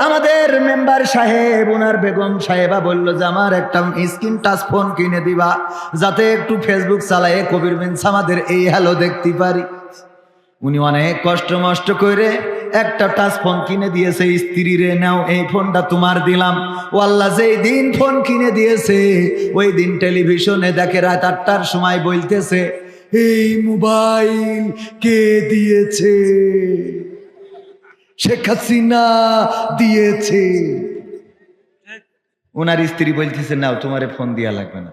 আমাদের মেম্বার সাহেব ওনার বেগম সাহেবা বলল যে আমার একটা স্ক্রিন টাচ ফোন কিনে দিবা, যাতে একটু ফেসবুক চালায়ে কবির বিন সামাদের এই হ্যালো দেখতে পারি। উনি অনেক কষ্ট মষ্ট করে একটা টাচ ফোন কিনে দিয়েছে। স্ত্রী রে, নাও এই ফোনটা তোমার দিলাম। ও আল্লাহ, যেই দিন ফোন কিনে দিয়েছে ওই দিন টেলিভিশনে দেখে রাত 8টার সময় বলতেছে, এই মোবাইল কে দিয়েছে? শেখ হাসিনা দিয়েছে। ওনার স্ত্রী বলতেছে, নাও তোমার ফোন দিয়া লাগবে না,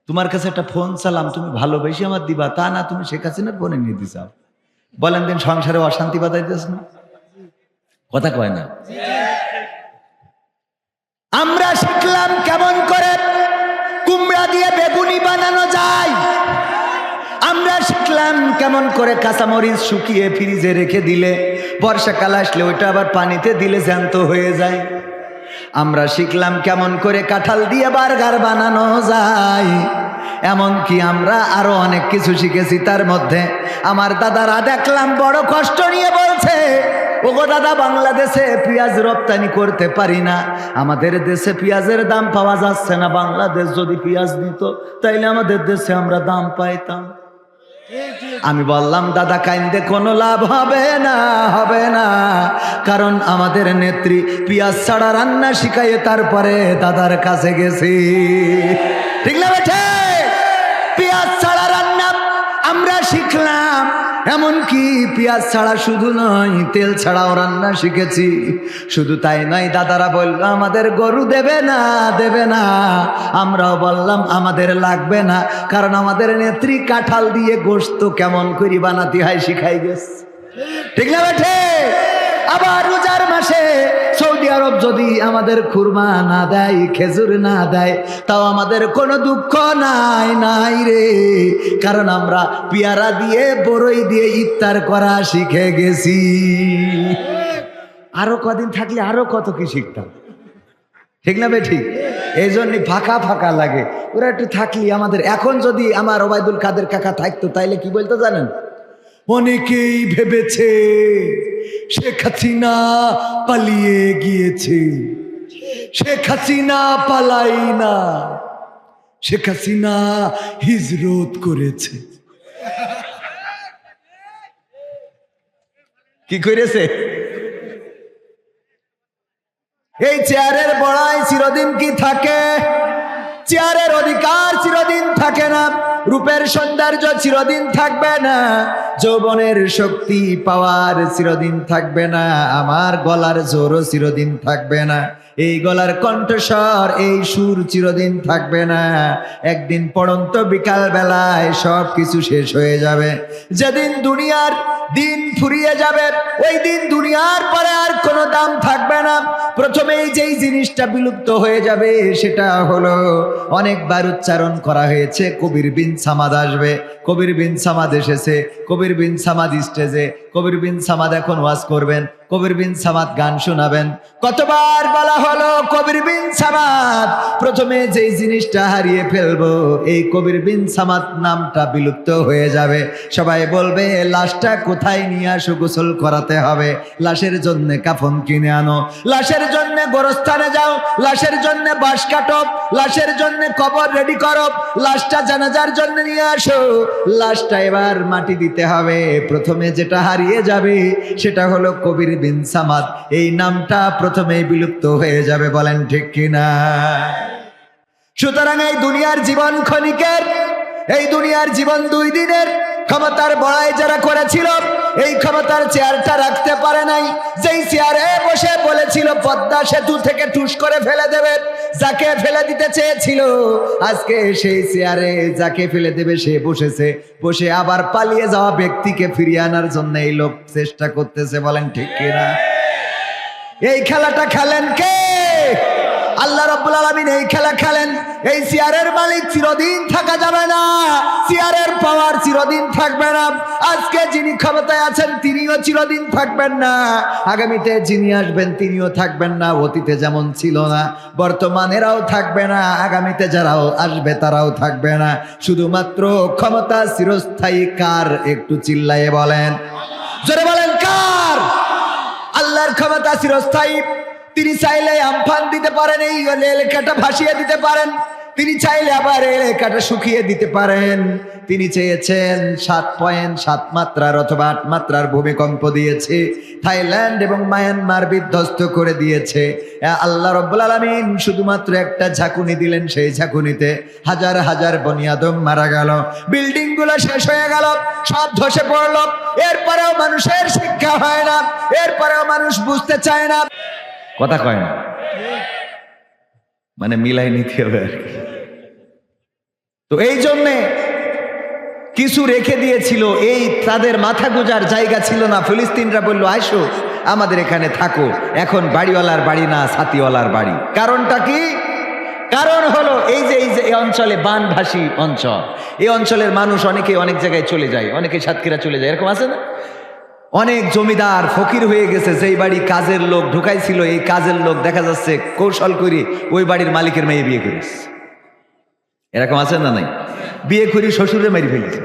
তোমার কাছে একটা ফোন চালাম, তুমি ভালোবেসে আমার দিবা, তা না তুমি শেখ হাসিনার ফোনে নিয়ে দিছাও। বলেন দিন সংসারে অশান্তি বাতাইতেছ না? কথা কয় না। আমরা শিখলাম কেমন করে কুমড়া দিয়ে বেগুনি বানানো যায়। আমরা শিখলাম কেমন করে কাঁচামরিচ শুকিয়ে ফ্রিজে রেখে দিলে বর্ষাকাল আসলে ওইটা আবার পানিতে দিলে জ্যান্ত হয়ে যায়। আমরা শিখলাম কেমন করে কাঁঠাল দিয়ে বার্গার বানানো যায়। এমনকি আমরা আরো অনেক কিছু শিখেছি। তার মধ্যে আমার দাদারা দেখলাম বড় কষ্ট নিয়ে বলছে, ওগো দাদা, বাংলাদেশে পেঁয়াজ রপ্তানি করতে পারি না, আমাদের দেশে পেঁয়াজের দাম পাওয়া যাচ্ছে না। বাংলাদেশ যদি পেঁয়াজ দিত তাইলে আমাদের দেশে আমরা দাম পাইতাম। আমি বললাম, দাদা কাইন্দে কোনো লাভ হবে না, হবে না, কারণ আমাদের নেত্রী পেঁয়াজ ছাড়া রান্না শিখাইয়ে তারপরে দাদার কাছে গেছি। ঠিক না বেঠে? পেঁয়াজ ছাড়া রান্না আমরা শিখলাম। এমনকি পেঁয়াজ ছাড়া শুধু নয়, তেল ছাড়াও রান্না শিখেছি। শুধু তাই নয়, দাদারা বলল আমাদের গরু দেবে না, দেবে না। আমরাও বললাম আমাদের লাগবে না, কারণ আমাদের নেত্রী কাঁঠাল দিয়ে গোশত কেমন করে বানাতে হয় শিখাই গেছে। ঠিক না বেঠে? আবার রোজার মাসে সৌদি আরব যদি আমাদের খুরমা না দেয়, খেজুর না দেয়, তাও আমাদের কোনো দুঃখ নাই, নাই রে, কারণ আমরা পেয়ারা দিয়ে বড়ই দিয়ে ইফতার করা শিখে গেছি। আরো কদিন থাকলে আরো কত কি শিখতাম। ঠিক না বেঠিক? এই জন্যই ফাঁকা ফাঁকা লাগে। ওরা একটু থাকলি আমাদের। এখন যদি আমার ওবায়দুল কাদের কাকা থাকতো তাইলে কি বলতো জানেন? অনেকেই ভেবেছে শেখ হাসিনা পালিয়ে গিয়েছে। শেখ হাসিনা পালাই না, শেখ হাসিনা হিজরত করেছে। কি করেছে? এই চেয়ারের বড়াই চিরদিন কি থাকে? চেয়ারের অধিকার চিরদিন থাকে না, রূপের সৌন্দর্য চিরদিন থাকবে না, যৌবনের শক্তি পাওয়ার চিরদিন থাকবে না, আমার গলার জোরও চিরদিন থাকবে না, এই গলার কণ্ঠস্বর, এই সুর চিরদিন থাকবে না। একদিন পড়ন্ত বিকাল বেলায় সব কিছু শেষ হয়ে যাবে। যেদিন দুনিয়ার দিন ফুরিয়ে যাবে ওই দিন দুনিয়ার পরে আর কোনো দাম থাকবে না। প্রথমেই যেই জিনিসটা বিলুপ্ত হয়ে যাবে সেটা হলো, অনেকবার উচ্চারণ করা হয়েছে, কবির বিন সামাদ আসবে। কবির বিন সামাদ এসেছে, কবির বিন সামাদ স্টেজে, কবির বিন সামাদ এখন ওয়াজ করবেন, কবির বিন সামাদ গান শোনাবেন। কতবার বলা হলো কবির বিন সামাদ, প্রথমে যেই জিনিসটা হারিয়ে ফেলবো এই কবির বিন সামাদ নামটা বিলুপ্ত হয়ে যাবে। সবাই বলবে লাশটা কোথায় নিয়ে আসো, গোসল করাতে হবে, লাশের জন্য কাফন কিনে আনো, লাশের জন্য গোরস্থানে যাও, লাশের জন্য বাঁশ কাটো, লাশের জন্য কবর রেডি করো, লাশটা জানাজার জন্য নিয়ে আসো, লাশটা এবার মাটি দিতে হবে। প্রথমে যেটা হারিয়ে যাবে সেটা হলো কবির বিন সামাদ, এই নামটা প্রথমেই বিলুপ্ত হয়ে যাবে। বলেন ঠিক কিনা? সুতরাং এই দুনিয়ার জীবন ক্ষণিকের, এই দুনিয়ার জীবন 2 দিনের। ক্ষমতার বড়াই যারা করেছিল এই ক্ষমতার চেয়ারটা রাখতে পারে নাই। যেই চেয়ারে বসে বলেছিল পদ্মা সেতু থেকে টুস করে ফেলে দেবে যাকে ফেলে দিতে চেয়েছিল, আজকে সেই চেয়ারে যাকে ফেলে দেবে সে বসেছে, বসে আবার পালিয়ে যাওয়া ব্যক্তিকে ফিরিয়ে আনার জন্য এই লোক চেষ্টা করতেছে। বলেন ঠিক কিনা? এই খেলাটা খেলেন কে? আল্লাহ রাব্বুল আলামিন এই খেলা খেলেন। এই চেয়ারের মালিক চিরদিন থাকা যাবে না, চেয়ারের পাওয়ার চিরদিন থাকবে না। আজকে যিনি ক্ষমতায় আছেন তিনিও চিরদিন থাকবেন না, আগামীতে যিনি আসবেন তিনিও থাকবেন না। অতীতে যেমন ছিল না বর্তমানেরাও থাকবে না, আগামীতে যারাও আসবে তারাও থাকবে না। শুধুমাত্র ক্ষমতা চিরস্থায়ী কার? একটু চিল্লায়ে বলেন, জোরে বলেন কার? আল্লাহর ক্ষমতা চিরস্থায়ী। তিনি চাইলে আমফান দিতে পারেন, এই এলাকাটা ভাসিয়ে দিতে পারেন, তিনি চাইলে আবার এই এলাকাটা শুকিয়ে দিতে পারেন। তিনি চেয়েছেন 7.7 মাত্রার অথবা 8 মাত্রার ভূমিকম্প দিয়েছে, থাইল্যান্ড এবং মায়ানমার বিধ্বস্ত করে দিয়েছে। আল্লাহ রাব্বুল আলামিন শুধুমাত্র একটা ঝাঁকুনি দিলেন, সেই ঝাঁকুনিতে হাজার হাজার বনি আদম মারা গেল, বিল্ডিং গুলো শেষ হয়ে গেল, সব ধসে পড়লো। এরপরেও মানুষের শিক্ষা হয় না, এরপরেও মানুষ বুঝতে চায় না, কথা কয় না, মানে মিলাই নিতে হবে আর কি। তো এই জন্যে কিছু রেখে দিয়েছিল, এই তাদের মাথা গোজার জায়গা ছিল না। ফিলিস্তিনরা বলল, আইসো আমাদের এখানে থাকো। এখন বাড়িওয়ালার বাড়ি না, ছাতিওয়ালার বাড়ি। কারণটা কি? কারণ হলো এই যে এই অঞ্চলে বানভাসী অঞ্চল, এই অঞ্চলের মানুষ অনেকে অনেক জায়গায় চলে যায়, অনেকে সাতক্ষীরা চলে যায়, এরকম আছে না? অনেক জমিদার ফকির হয়ে গেছে, যেই বাড়ি কাজের লোক ঢুকাইছিল, এই কাজের লোক দেখা যাচ্ছে কৌশল করে ওই বাড়ির মালিকের মেয়ে বিয়ে করেছে। এরকম আছে না নাই? বিয়ে করি শ্বশুরে মেরে ফেলেছে,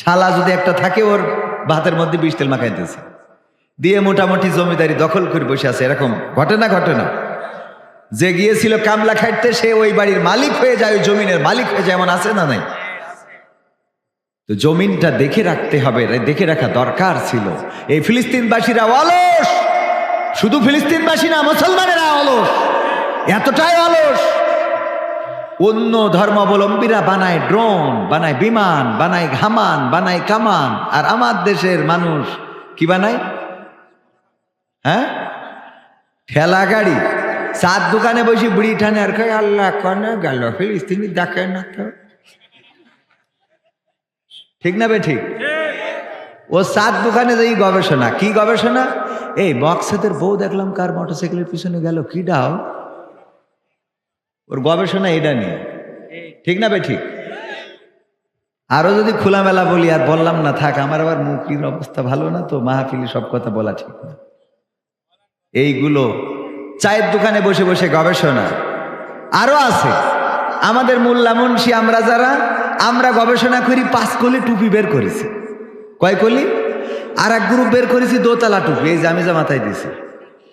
শালা যদি একটা থাকে ওর ভাতের মধ্যে বিষ তেল মাখাইতেছে, দিয়ে মোটামুটি জমিদারি দখল করে বসে আছে। এরকম ঘটে না? ঘটে না? যে গিয়েছিল কামলা খাটতে, সে ওই বাড়ির মালিক হয়ে যায়, ওই জমিনের মালিক হয়ে যায়, এমন আছে না নাই? তো জমিনটা দেখে রাখতে হবে, দেখে রাখা দরকার ছিল। এই ফিলিস্তিনবাসীরা অলস, শুধু ফিলিস্তিনবাসী না, মুসলমানেরা অলস, এতটাই অলস। অন্য ধর্মাবলম্বীরা বানায় ড্রোন, বানায় বিমান, বানায় হামান, বানায় কামান, আর আমার দেশের মানুষ কি বানায়? হ্যাঁ, ঠেলা গাড়ি। চার দোকানে বসে বুড়ি ঠানে আর খায়, আল্লাহ কনে গেল ফিলিস্তিনি দেখে না তো, ঠিক না বে ঠিক? ও সাত দোকানে যাই গবেষণা। কি গবেষণা? এই বক্সেদের বউ দেখলাম কার মোটরসাইকেলের পিছনে গেল, কি ডাও? ওর গবেষণা এটা নিয়ে, ঠিক না বে ঠিক? আরো যদি খোলামেলা বলি, আর বললাম না, থাক, আমার আবার মুখের অবস্থা ভালো না, তো মাহফিলি সব কথা বলা ঠিক না। এইগুলো চায়ের দোকানে বসে বসে গবেষণা। আরো আছে আমাদের মোল্লা মুন্সি, আমরা যারা আমরা গবেষণা করি, 5 কলি টুপি বের করেছি। কয় কলি? আর এক গ্রুপ বের করেছি দোতলা টুপি, এই যে আমি যা মাথায় দিছি।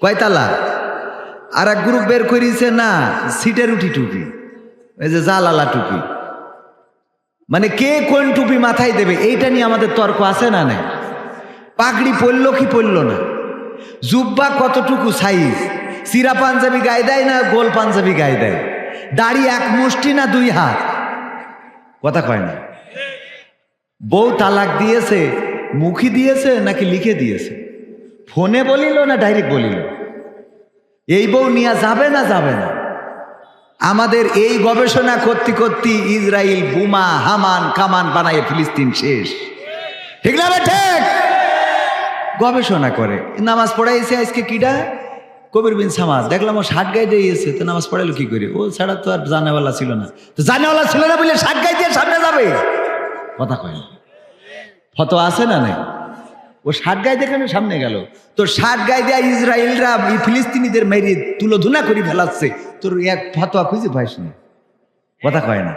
কয়তালা? আর এক গ্রুপ বের করেছে না সিটের উঠি টুপি, এই যে জালালা টুপি। মানে কে কোন টুপি মাথায় দেবে, এইটা নিয়ে আমাদের তর্ক আছে না নাই? পাগড়ি পরলো কি পরলো না, জুব্বা কতটুকু সাইজ, সিরা পাঞ্জাবি গায়ে দেয় না গোল পাঞ্জাবি গায়ে দেয়, দাড়ি 1 মুষ্টি না 2 হাত, কথা কয় না? বউ তালাক দিয়েছে, মুখী দিয়েছে নাকি লিখে দিয়েছে, ফোনে বলিল না ডাইরেক্ট বলিল, এই বউ নিয়ে যাবে না যাবে না? আমাদের এই গবেষণা করতে করতে ইসরায়েল বোমা হামান কামান বানায় ফিলিস্তিন শেষ, ঠিক না? ঠিক গবেষণা করে। নামাজ পড়াইছে আজকে কিডা? কবির বিন সামাদ। দেখলাম ও 60 গায়ে দিয়েছে, তো নামাজ পড়াইলো কি করে? ও ছাড়া তো আর জানেওয়ালা ছিল না, তো জানেওয়ালা ছিল না বলে 60 গায়ে দিয়ে সামনে যাবে, কথা কয় না? ফতোয়া আছে না নাই? ও 60 গায়ে দিয়ে কেন সামনে গেল? তো 60 গায়ে দেয়া ইসরায়েলরা ফিলিস্তিনিদের মেরে তুলোধুনা করে ফেলাচ্ছে, তোর এক ফতোয়া খুঁজে পাইস না, কথা কয় না?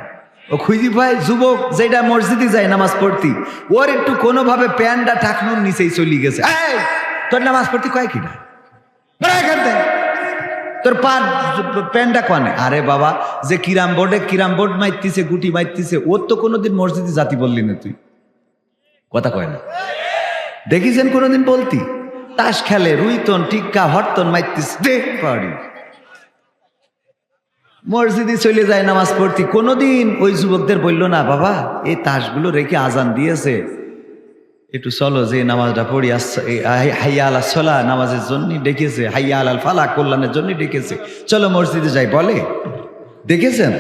ও খুঁজি পায় যুবক যেটা মসজিদে যায় নামাজ পড়তি, ওর একটু কোনোভাবে প্যান্টটা টাকনুর নিচেই চলে গেছে, এই তোর নামাজ পড়তি কয় কিনা, তোর প্যান্টটা কনে? আরে বাবা, যে কিরাম বোর্ড মাইতিছে, গুটি মাইতিছে, ওর তো কোনোদিন মসজিদে জাতি বললি না তুই, কথা কয় না? দেখিছেন কোনোদিন বলতি? তাস খেলে, রুইতন টিক্কা হরতন মাইতিস, দেখ পারি মসজিদে চলে যায় নামাজ পড়তি। কোনোদিন ওই যুবকদের বলল না, বাবা এই তাসগুলো রেখে আজান দিয়েছে, একটু চলো যে নামাজটা পড়ি, হাইয়া আলা সলা নামাজের জন্য ডেকেছে, হাইয়া আলাল ফালা কল্যাণের জন্য ডেকেছে, চলো মসজিদে যাই বলে? দেখেছেন?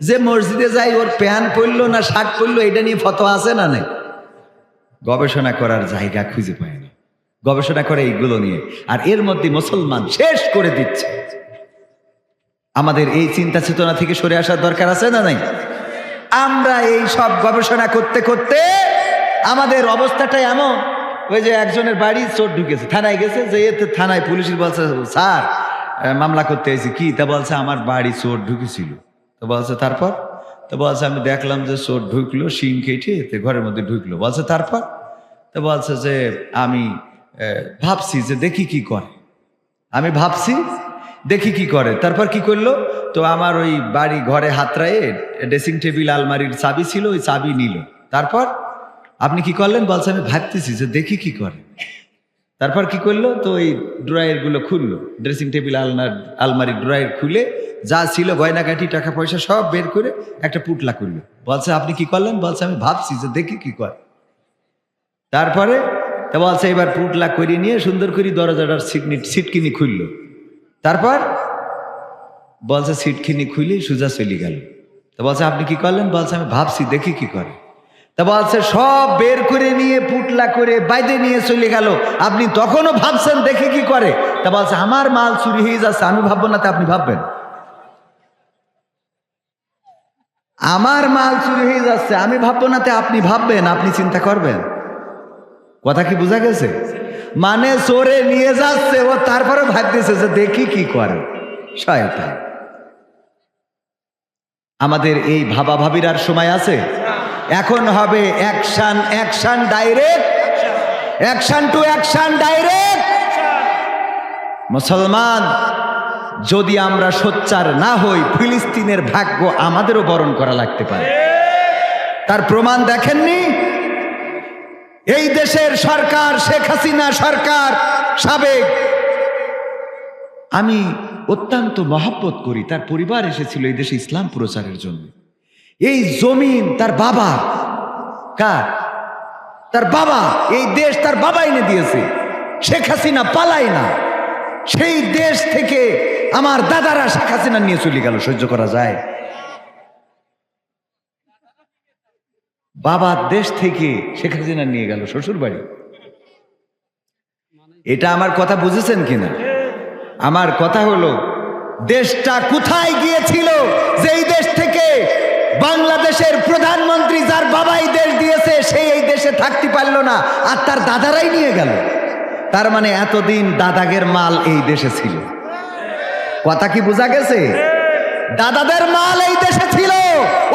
যে মসজিদে যাই ওর প্যান্ট পরলো না শার্ট পরলো, এটা নিয়ে ফতোয়া আছে না নাই? গবেষণা করার জায়গা খুঁজে পায় না, গবেষণা করে এইগুলো নিয়ে, আর এর মধ্যে মুসলমান শেষ করে দিচ্ছে। আমাদের এই চিন্তা চেতনা থেকে সরে আসার দরকার আছে না নাই? আমরা এই সব গবেষণা করতে করতে আমাদের অবস্থাটা এমন, ওই যে একজনের বাড়ি চোর ঢুকেছে, থানায় গেছে, যে থানায় পুলিশের বলছে, স্যার মামলা করতে এসেছি। কি? তা বলছে আমার বাড়ি চোর ঢুকেছিল। তো বলছে তারপর? তো বলছে আমি দেখলাম যে চোর ঢুকলো, শিং কেটে ঘরের মধ্যে ঢুকলো। বলছে তারপর? তো বলছে যে আমি ভাবছি যে দেখি কি করে, আমি ভাবছি দেখি কি করে। তারপর কি করলো, তো আমার ওই বাড়ি ঘরে হাতড়ায়ে ড্রেসিং টেবিল আলমারির চাবি ছিল, ওই চাবি নিল। তারপর আপনি কি করলেন, বলছে আমি ভাবতেছি যে দেখি কি করে। তারপর কি করলো, তো ওই ড্রয়ারগুলো খুললো, ড্রেসিং টেবিল আলমারির ড্রয়ার খুলে যা ছিল গয়নাগাটি টাকা পয়সা সব বের করে একটা পুটলা করলো। বলছে আপনি কি করলেন, বলছে আমি ভাবছি যে দেখি কি করে। তারপরে তা বলছে এবার পুটলা করে নিয়ে সুন্দর করে দরজাটার সিটকিনি খুললো। তারপর বলছে সিটকিনি খুলে সোজা চলে গেল। তা বলছে আপনি কি করলেন, বলছে আমি ভাবছি দেখি কি করে। তা বলছে সব বের করে নিয়ে পুটলা করে বাইরে নিয়ে চলে গেল, আপনি তখনও ভাবছেন দেখি কি করে। তা বলছে আমার মাল চুরি হয়ে যাচ্ছে, আমি ভাববো না তা আপনি ভাববেন? আমার মাল চুরি হয়ে যাচ্ছে, আমি ভাববো না তে আপনি ভাববেন, আপনি চিন্তা করবেন। কথা কি বোঝা গেছে? মানে চোরে নিয়ে যাচ্ছে, ও তারপরে ভাবতেছে যে দেখি কি করে। শয়তান। আমাদের এই ভাবা ভাবির আর সময় আছে? এখন হবে action, action direct, action to action direct. মুসলমান যদি আমরা সোচ্চার না হই, ফিলিস্তিনের ভাগ্য আমাদেরও বরণ করা লাগতে পারে। তার প্রমাণ দেখেননি? এই দেশের সরকার, শেখ হাসিনা সরকার সাবেক, আমি অত্যন্ত মহব্বত করি, তার পরিবার এসেছিল এই দেশে ইসলাম প্রচারের জন্য। এই জমিন তার বাবা, কার? তার বাবা। এই দেশ তার বাবা এনে দিয়েছে। শেখ হাসিনা পালায় না, সেই দেশ থেকে আমার দাদারা শেখ হাসিনা নিয়ে চলে গেল। সহ্য করা যায়? বাবার দেশ থেকে শেখ হাসিনা নিয়ে গেল শ্বশুর বাড়ি। এটা আমার কথা বুঝেছেন কিনা? আমার কথা হলো, দেশটা কোথায় গিয়েছিল যেই দেশ থেকে বাংলাদেশের প্রধানমন্ত্রী, যার বাবাই দেশ দিয়েছে, সেই এই দেশে থাকতে পারলো না, আর তার দাদারাই নিয়ে গেল। তার মানে এতদিন দাদাগের মাল এই দেশে ছিল। কথা কি বোঝা গেছে? দাদাদের মাল এই দেশে ছিল।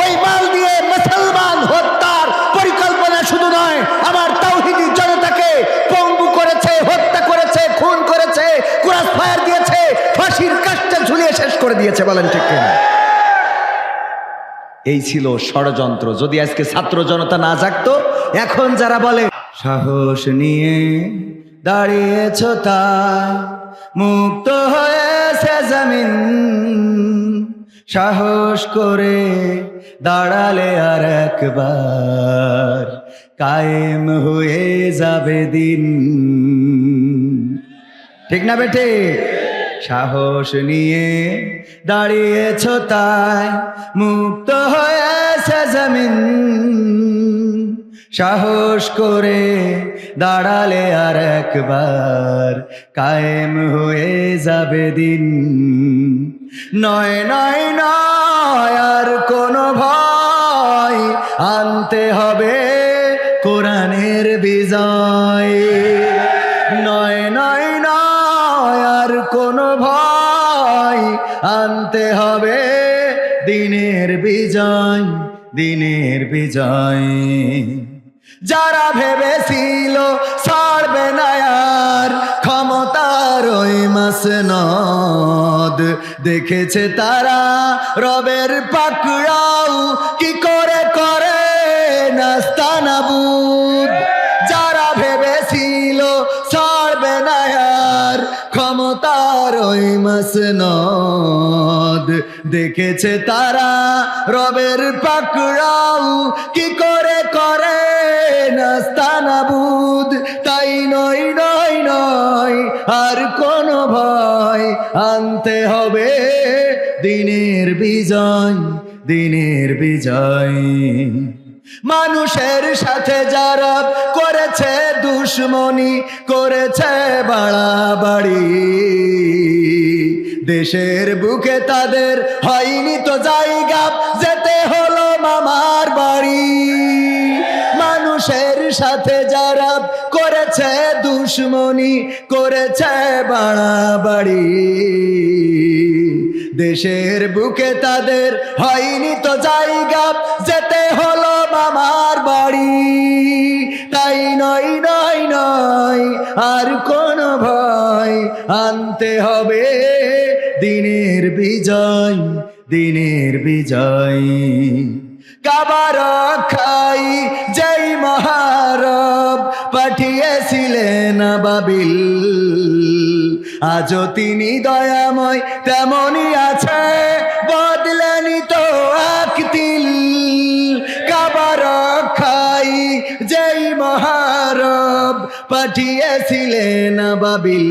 ওই মাল দিয়ে মুসলমান হত্যার পরিকল্পনা শুধু নয়, আমার তাওহীদি জনতাকে পঙ্গু করেছে, হত্যা করেছে, খুন করেছে, ক্রস ফায়ার দিয়েছে, ফাঁসির কাস্টে ঝুলিয়ে শেষ করে দিয়েছে। বলেন ঠিক কিনা? এই ছিল ষড়যন্ত্র। যদি আজকে ছাত্র জনতা না জাগতো, এখন যারা বলে সাহস নিয়ে দাঁড়িয়েছ তাই মুক্ত হয়েছে জমিন, সাহস করে দাঁড়ালে আর একবার কায়েম হয়ে যাবে দিন। ঠিক না বেটে? সাহস নিয়ে দাঁড়িয়েছ তাই মুক্ত হয়েছে জমিন, সাহস করে দাঁড়ালে আর একবার কায়েম হয়ে যাবে দিন। নয় নয় নয় আর কোনো ভয়, আনতে হবে কোরআনের বিজয়। নয় নয় নয় আর কোনো ভয়, আনতে হবে দিনের বিজয়, দিনের বিজয়। যারা ভেবেছিল ছাড়বে না আর ক্ষমতার ওই মাসনদ, দেখেছে তারা রবের পাকড়াও কি করে করে নাস্তানাবুদ। যারা ভেবেছিল ছাড়বে না আর ক্ষমতার ওই মাসনদ, দেখেছে তারা রবের পাকড়াও কি করে করে নাস্তানাবুদ। তাই নয় নয় নয় আর কোনো ভয়, আনতে হবে দিনের বিজয়, দিনের বিজয়। মানুষের সাথে যারা করেছে দুশ্মনী, করেছে বাড়াবাড়ি, দেশের বুকে তাদের হয়নি তো জায়গা, যেতে হলো মামার বাড়ি। মানুষের সাথে যারা করেছে দুশ্মনী, করেছে বাড়াবাড়ি, দেশের বুকে তাদের হয়নি তো জায়গা, যেতে হলো মামার বাড়ি। তাই নয় নয় নয় আর কোনো ভয়, আনতে হবে দিনের বিজয়, দিনের বিজয়। কাবা রক্ষাই যেই মহারব পাঠিয়েছিলেন আবাবিল, আজও তিনি দয়াময় তেমনই আছে, বদলেনি তো আকতিল। কাবা রক্ষাই যেই মহারব পাঠিয়েছিলেন আবাবিল,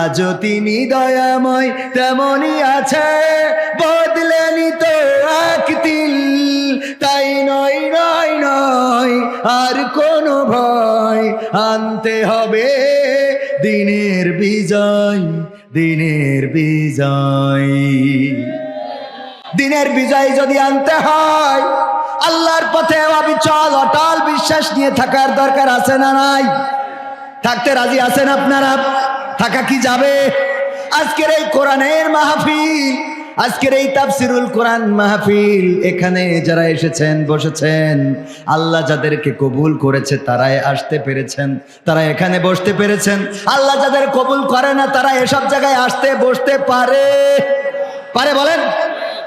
আজও তিনি দয়াময় তেমনই আছে, বদলেনি তো আকতিল। তাই নয় নয় নয় আর কোনো ভয়, আনতে হবে দিনের বিজয়, দিনের বিজয়। দিনের বিজয় যদি আনতে হয়, আল্লাহর পথে অবিচল অটল বিশ্বাস নিয়ে থাকার দরকার আছে না নাই? থাকতে রাজি আছেন আপনারা? থাকা কি যাবে? আজকের এই কোরআনের মাহফিল, আজকের এই তাফসিরুল কোরআন মাহফিল, এখানে যারা এসেছেন বসেছেন, আল্লাহ যাদেরকে কবুল করেছে তারাই আসতে পেরেছেন, তারা এখানে বসতে পেরেছেন। আল্লাহ যাদের কবুল করে না তারা এসব জায়গায় আসতে বসতে পারে? বলেন?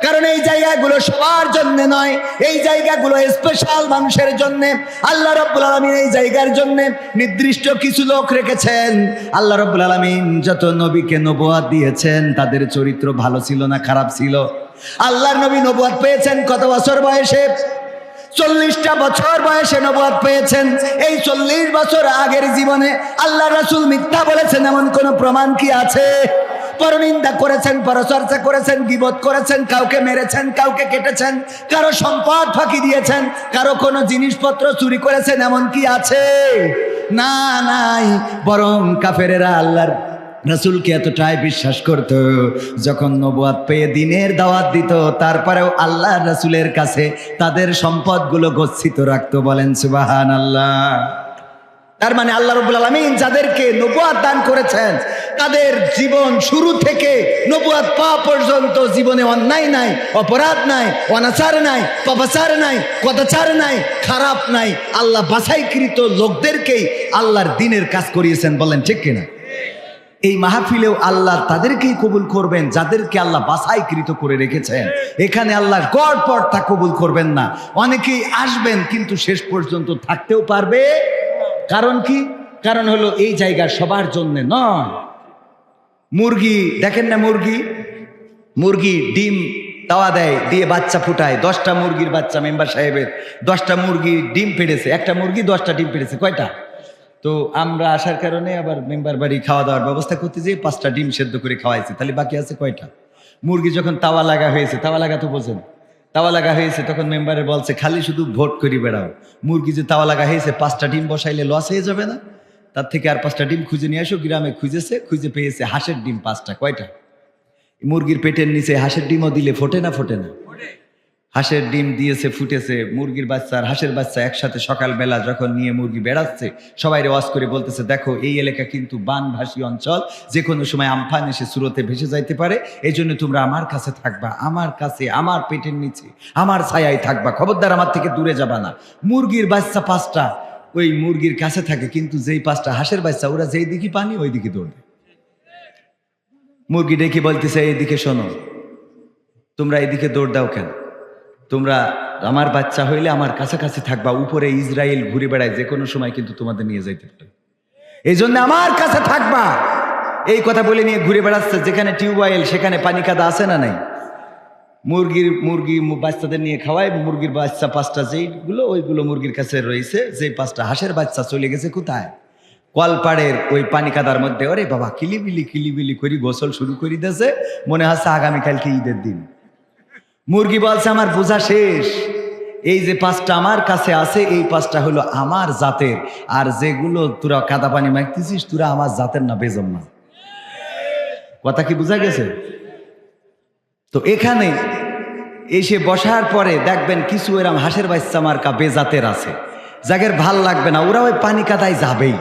কারণ এই জায়গাগুলো সবার জন্য নয়, এই জায়গাগুলো স্পেশাল মানুষের জন্য। আল্লাহ রাব্বুল আলামিন এই জায়গার জন্য নির্দিষ্ট কিছু লোক রেখেছেন। আল্লাহ রাব্বুল আলামিন যত নবীকে নবুয়ত দিয়েছেন তাদের চরিত্র ভালো ছিল না খারাপ ছিল? আল্লাহর নবী নবুয়ত পেয়েছেন কত বছর বয়সে? 40টা বছর বয়সে নবুয়ত পেয়েছেন। এই 40 বছর আগের জীবনে আল্লাহ রাসূল মিথ্যা বলেছেন এমন কোন প্রমাণ কি আছে? পরনিন্দা করেছেন, পরচর্চা করেছেন, গীবত করেছেন, কাউকে মেরেছেন, কাউকে কেটেছেন, কারো সম্পদ ফাঁকি দিয়েছেন, কারো কোনো জিনিসপত্র চুরি করেছেন এমন কি আছে? না, নাই। বরং কাফেরেরা আল্লাহর রাসূলকে এতটাই বিশ্বাস করত, যখন নবুয়ত পেয়ে দ্বীনের দাওয়াত দিত তারপরেও আল্লাহর রাসূলের কাছে তাদের সম্পদগুলো গচ্ছিত রাখতো। বলেন সুবহানাল্লাহ। তার মানে আল্লাহ রাব্বুল আলামিন যাদেরকে নবুয়ত দান করেছেন তাদের জীবন শুরু থেকে নবুয়ত পাওয়া পর্যন্ত জীবনে অন্যায় নাই, অপরাধ নাই, অনাচার নাই, পাপাচার নাই, কদাচার নাই, খারাপ নাই। আল্লাহ বাছাইকৃত লোকদেরকেই আল্লাহর দ্বীনের কাজ করিয়েছেন। বলেন ঠিক কিনা? এই মাহফিলেও আল্লাহ তাদেরকেই কবুল করবেন যাদেরকে আল্লাহ বাছাইকৃত করে রেখেছেন। এখানে আল্লাহর গড়পড় তা কবুল করবেন না। অনেকেই আসবেন কিন্তু শেষ পর্যন্ত থাকতেও পারবে। কারণ কি? কারণ হলো এই জায়গা সবার জন্য নয়। মুরগি দেখেন না, মুরগি ডিম তাওয়া দেয়, দিয়ে বাচ্চা ফুটায়। 10টা মুরগির বাচ্চা মেম্বার সাহেবের 10টা মুরগি ডিম পেড়েছে, একটা মুরগি 10টা ডিম পেড়েছে। কয়টা? তো আমরা আসার কারণে আবার মেম্বার বাড়ি খাওয়া দাওয়ার ব্যবস্থা করতে যেয়ে 5টা ডিম সেদ্ধ করে খাওয়াইছি। তাহলে বাকি আছে কয়টা? মুরগি যখন তাওয়া লাগা হয়েছে, তাওয়া লাগা তো বোঝেন, তাওয়া লাগা হয়েছে, তখন মেম্বারে বলছে খালি শুধু ভোট করি বেড়াও। মুরগি যে তাওয়া লাগা হয়েছে 5টা ডিম বসাইলে লস হয়ে যাবে না? তার থেকে আর 5টা ডিম খুঁজে নিয়ে আসো। গ্রামে খুঁজে পেয়েছে হাঁসের ডিম 5টা। কয়টা? মুরগির পেটের নিচে হাঁসের ডিমও দিলে ফোটে না? ফোটে না। হাঁসের ডিম দিয়েছে, ফুটেছে। মুরগির বাচ্চা আর হাঁসের বাচ্চা একসাথে সকালবেলা যখন নিয়ে মুরগি বেড়াচ্ছে, সবাই ওয়াজ করে বলতেছে, দেখো এই এলাকা কিন্তু বানভাসী অঞ্চল, যে কোনো সময় আমফান এসে স্রোতে ভেসে যাইতে পারে, এই জন্য তোমরা আমার কাছে থাকবা, আমার কাছে, আমার পেটের নিচে, আমার ছায়ায় থাকবা, খবরদার আমার থেকে দূরে যাবা না। মুরগির বাচ্চা 5টা ওই মুরগির কাছে থাকে, কিন্তু যেই 5টা হাঁসের বাচ্চা ওরা যেই দিকে পানি ওই দিকে দৌড়ে। মুরগি ডেকে বলতেছে, এইদিকে শোনো, তোমরা এদিকে দৌড় দাও কেন? তোমরা আমার বাচ্চা হইলে আমার কাছাকাছি থাকবা, উপরে ইসরায়েল ঘুরে বেড়ায়, যে কোনো সময় কিন্তু তোমাদের নিয়ে যাইতে পারে, এই জন্য আমার কাছে থাকবা। এই কথা বলে নিয়ে ঘুরে বেড়াচ্ছে। যেখানে টিউবওয়েল সেখানে পানি কাদা আছে না নাই? মুরগি বাচ্চাদের নিয়ে খাওয়ায়। মুরগির বাচ্চা 5টা যেইগুলো ওইগুলো মুরগির কাছে রয়েছে, যে 5টা হাঁসের বাচ্চা চলে গেছে কোথায়? কলপাড়ের ওই পানি কাদার মধ্যে। ওরে বাবা, কিলিবিলি করি গোসল শুরু করে দিয়েছে, মনে হচ্ছে আগামীকালকে ঈদের দিন। মুরগি বলছে, আমার বোঝা শেষ, এই যে 5টা আমার কাছে আছে এই 5টা হলো আমার জাতের, আর যেগুলো তোরা কাদা পানি মাখতেছিস তোরা আমার জাতের না, বেজম না। কথা কি বোঝা গেছে? তো এখানে এসে বসার পরে দেখবেন কিছু এরম হাঁসের বাচ্চা মার্কা বেজাতের আছে, যাদের ভাল লাগবে না, ওরা ওই পানি কাদায় যাবেই,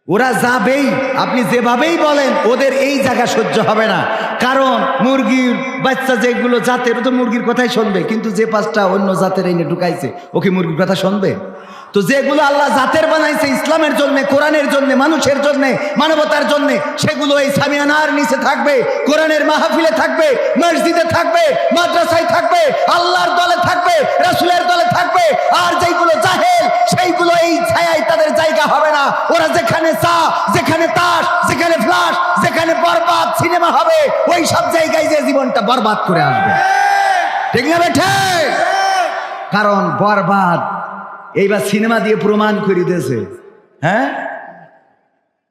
ওরা যাবেই। আপনি যেভাবেই বলেন ওদের এই জায়গা সহ্য হবে না। কারণ মুরগির বাচ্চা যেগুলো জাতের, ও তো মুরগির কথাই শুনবে, কিন্তু যে 5টা অন্য জাতের এনে ঢুকাইছে ও কি মুরগির কথা শুনবে? তো যেগুলো আল্লাহ জাতের বানাইছে ইসলামের জন্য, কোরআনের জন্য, মানুষের জন্য, মানবতার জন্য, সেগুলো এই সামিয়ানার নিচে থাকবে, কোরআনের মাহফিলে থাকবে, মসজিদে থাকবে, মাদ্রাসায় থাকবে, আল্লাহর দলে থাকবে, রাসূলের দলে থাকবে। আর যেগুলো জাহেল সেইগুলো এই ছায়ায় তাদের জায়গা হবে না। ওরা যেখানে চা, যেখানে তাস, যেখানে ফ্লাশ, যেখানে বরবাদ সিনেমা হবে, ওই সব জায়গায় যে জীবনটা বরবাদ করে আসবে। ঠিক না বেঠে? কারণ বরবাদ এইবার সিনেমা দিয়ে প্রমাণ করে দিয়েছে, হ্যাঁ,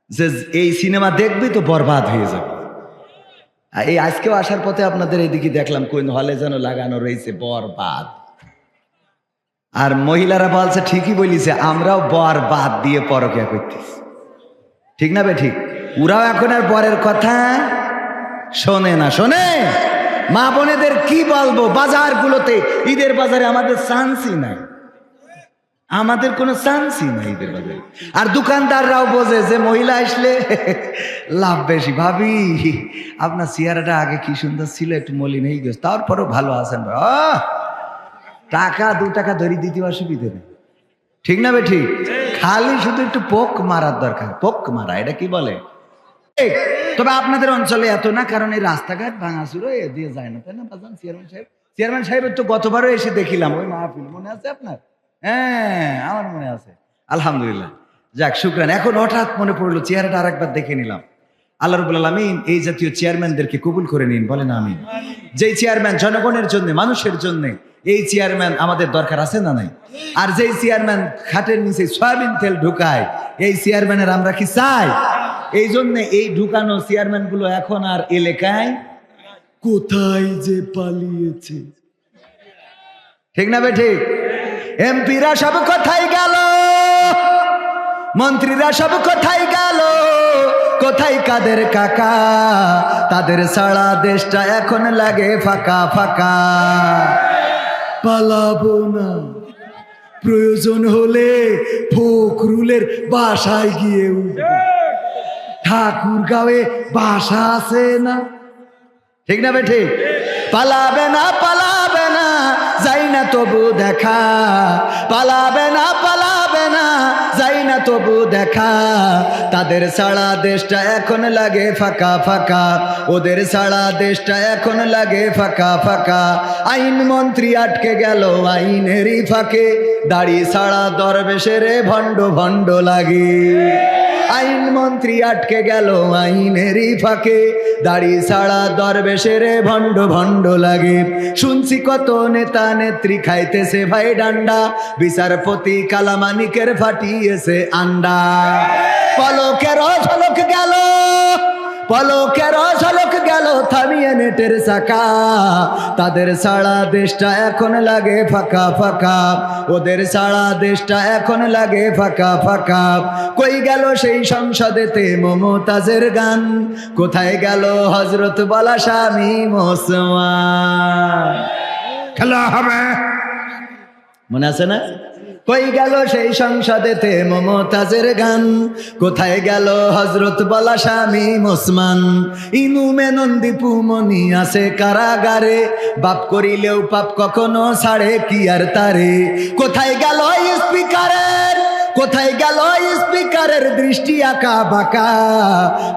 যে এই সিনেমা দেখবি তো বরবাদ হয়ে যাবে। এই আজকেও আসার পথে আপনাদের এইদিকে দেখলাম কোন হলে যেন লাগানো রয়েছে বরবাদ। আর মহিলারা বলছে ঠিকই বলিছে, আমরাও বরবাদ দিয়ে পরকিয়া করতেছি। ঠিক না বে ঠিক? ওরাও এখন আর বরের কথা শোনে না। শোনে মা বোনেদের কি বলবো, বাজারগুলোতে ঈদের বাজারে আমাদের চান্সই নাই, আমাদের কোনো চান্সই নাই ঈদের বাজারে। আর দোকানদাররাও বোঝে যে মহিলা আসলে লাভ বেশি। ভাবি আপনার চেহারাটা আগে কি সুন্দর ছিল, একটু মলিন হয়ে গেছে, তারপরও ভালো আছেন, টাকা 2 টাকা ধরি দিতে অসুবিধে নেই। ঠিক না বে ঠিক? খালি শুধু একটু পোক মারার দরকার, পোক মারা, এটা কি বলে। তবে আপনাদের অঞ্চলে এত না, কারণ এই রাস্তাঘাট ভাঙাচুরো এ দিয়ে যায় না, তাই না বাজান? চেয়ারম্যান সাহেবের তো গতবারও এসে দেখিলাম ওই মাহফিল, মনে আছে আপনার? হ্যাঁ, আমার মনে আছে, আলহামদুলিল্লাহ। যাক, শুকরান। এখন হঠাৎ মনে পড়লো চেহারাটা আরেকবার দেখে নিলাম। আল্লাহ রাব্বুল আলামিন এই জাতীয় চেয়ারম্যানদেরকে কবুল করে নিন, বলেন আমিন। যেই চেয়ারম্যান জনগণের জন্য, মানুষের জন্য, এই চেয়ারম্যান আমাদের দরকার আছে না নাই? আর যেই চেয়ারম্যান খাটের নিচে সয়াবিন তেল ঢুকায়, এই চেয়ারম্যানের আমরা কি চাই? এই জন্য এই ঢুকানো চেয়ারম্যান গুলো এখন আর এলাকায় কোথায় যে পালিয়েছে। ঠিক না বে ঠিক? এমপিরা সব কোথায় গেল, মন্ত্রীরা সব কোথায় গেল, কোথায় কাদের কাকা? তাদের সারা দেশটা এখন লাগে ফাঁকা ফাঁকা। পালাবো না, প্রয়োজন হলে ফখরুলের বাসায় গিয়ে উঠবো। ঠাকুরগাঁওয়ে বাসা আছে না? ঠিক না বে ঠিক? পালাবে না, পালাবে না, যাই না তবু দেখা। পালাবে না, পালাবে না, যাই না তবু দেখা। তাদের সারা দেশটা এখন লাগে ফাঁকা ফাঁকা, ওদের সারা দেশটা এখন লাগে ফাঁকা ফাঁকা। আইন মন্ত্রী আটকে গেল আইনেরই ফাঁকে, দাড়ি সারা দরবেশের ভণ্ড ভণ্ড লাগে। আইন মন্ত্রী আটকে গেল আইনেরই ফাঁকে, দাড়ি ছাড়া দরবেশের ভণ্ড ভণ্ড লাগে। শুনছি কত নেতা নেত্রী খাইতেছে ভাই ডান্ডা, বিচারপতি কালামানিকের ফাটিয়েছে আন্ডা। পলকের ঝলক গেল, পলকের ঝলক গেল থামিয়ে নেটের চাকা। তাদের সারা দেশটা এখন লাগে ফাঁকা ফাঁকা, ওদের সারা দেশটা এখন লাগে ফাঁকা ফাঁকা। কই গেল সেই সংসদেতে মমতাজের গান, কোথায় গেল হজরত বলা স্বামী মুসলমান? খেলা হবে, মনে আছে না? কই গেল সেই সংসদেতে মমতাজের গান, কোথায় গেল হজরত বলা স্বামী মুসলমান? ইনু মেনন্দি পুমনি আছে কারাগারে, বাপ করিলেও পাপ কখনো ছাড়ে কি আর তারে। কোথায় গেল স্পিকারের, কোথায় গেল স্পিকারের দৃষ্টি আঁকা বাঁকা?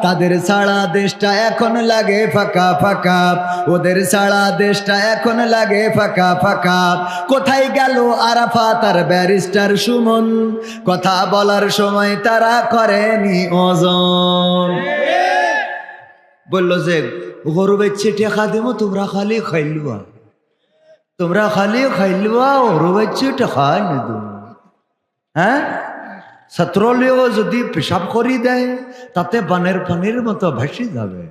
তাদের সারা দেশটা এখন লাগে ফাঁকা ফাঁকা, ওদের সারা দেশটা এখন লাগে ফাঁকা ফাঁকা। কোথায় গেল আরাফাত আর ব্যারিস্টার সুমন? কথা বলার সময় তারা করেনি ওজন। বললো যে গরু বেচছে টেকা দেবো, তোমরা খালি খাইলুয়া, তোমরা খালি খাইলুয়া, গরু বেচছে টেকা এনে দেবো। হ্যাঁ, ছাত্রলীয় যদি পেশাব করি দেয় তাতে বানের পানির মতো ভাসি যাবে।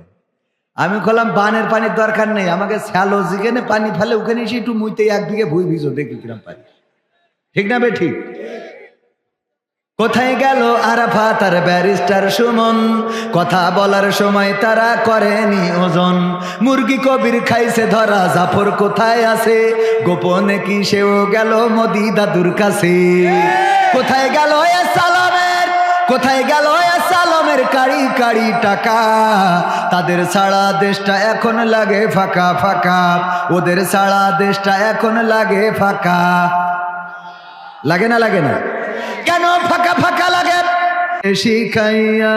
আমি বললাম বানের পানির দরকার নেই, আমাকে স্যালো যেখানে পানি ফেলে ওখানে এসে একটু মুইতে 1 বিঘে ভুই ভিজো, দেখি কিরম পানি। ঠিক না বে ঠিক? কোথায় গেল আরাফাত আর ব্যারিস্টার সুমন? কথা বলার সময় তারা করেনি ওজন। মুরগি কবির খাইছে ধরা, জাফর কোথায় আছে? গোপনে কি সেও গেল মোদি দাদুর কাছে? কোথায় গেল সালামের, কোথায় গেল সালামের কাড়ি কাড়ি টাকা? তাদের সারা দেশটা এখন লাগে ফাঁকা ফাঁকা, ওদের সারা দেশটা এখন লাগে ফাঁকা। লাগে না, লাগে না? কেন ফাঁকা ফাঁকা লাগে? শিখাইয়া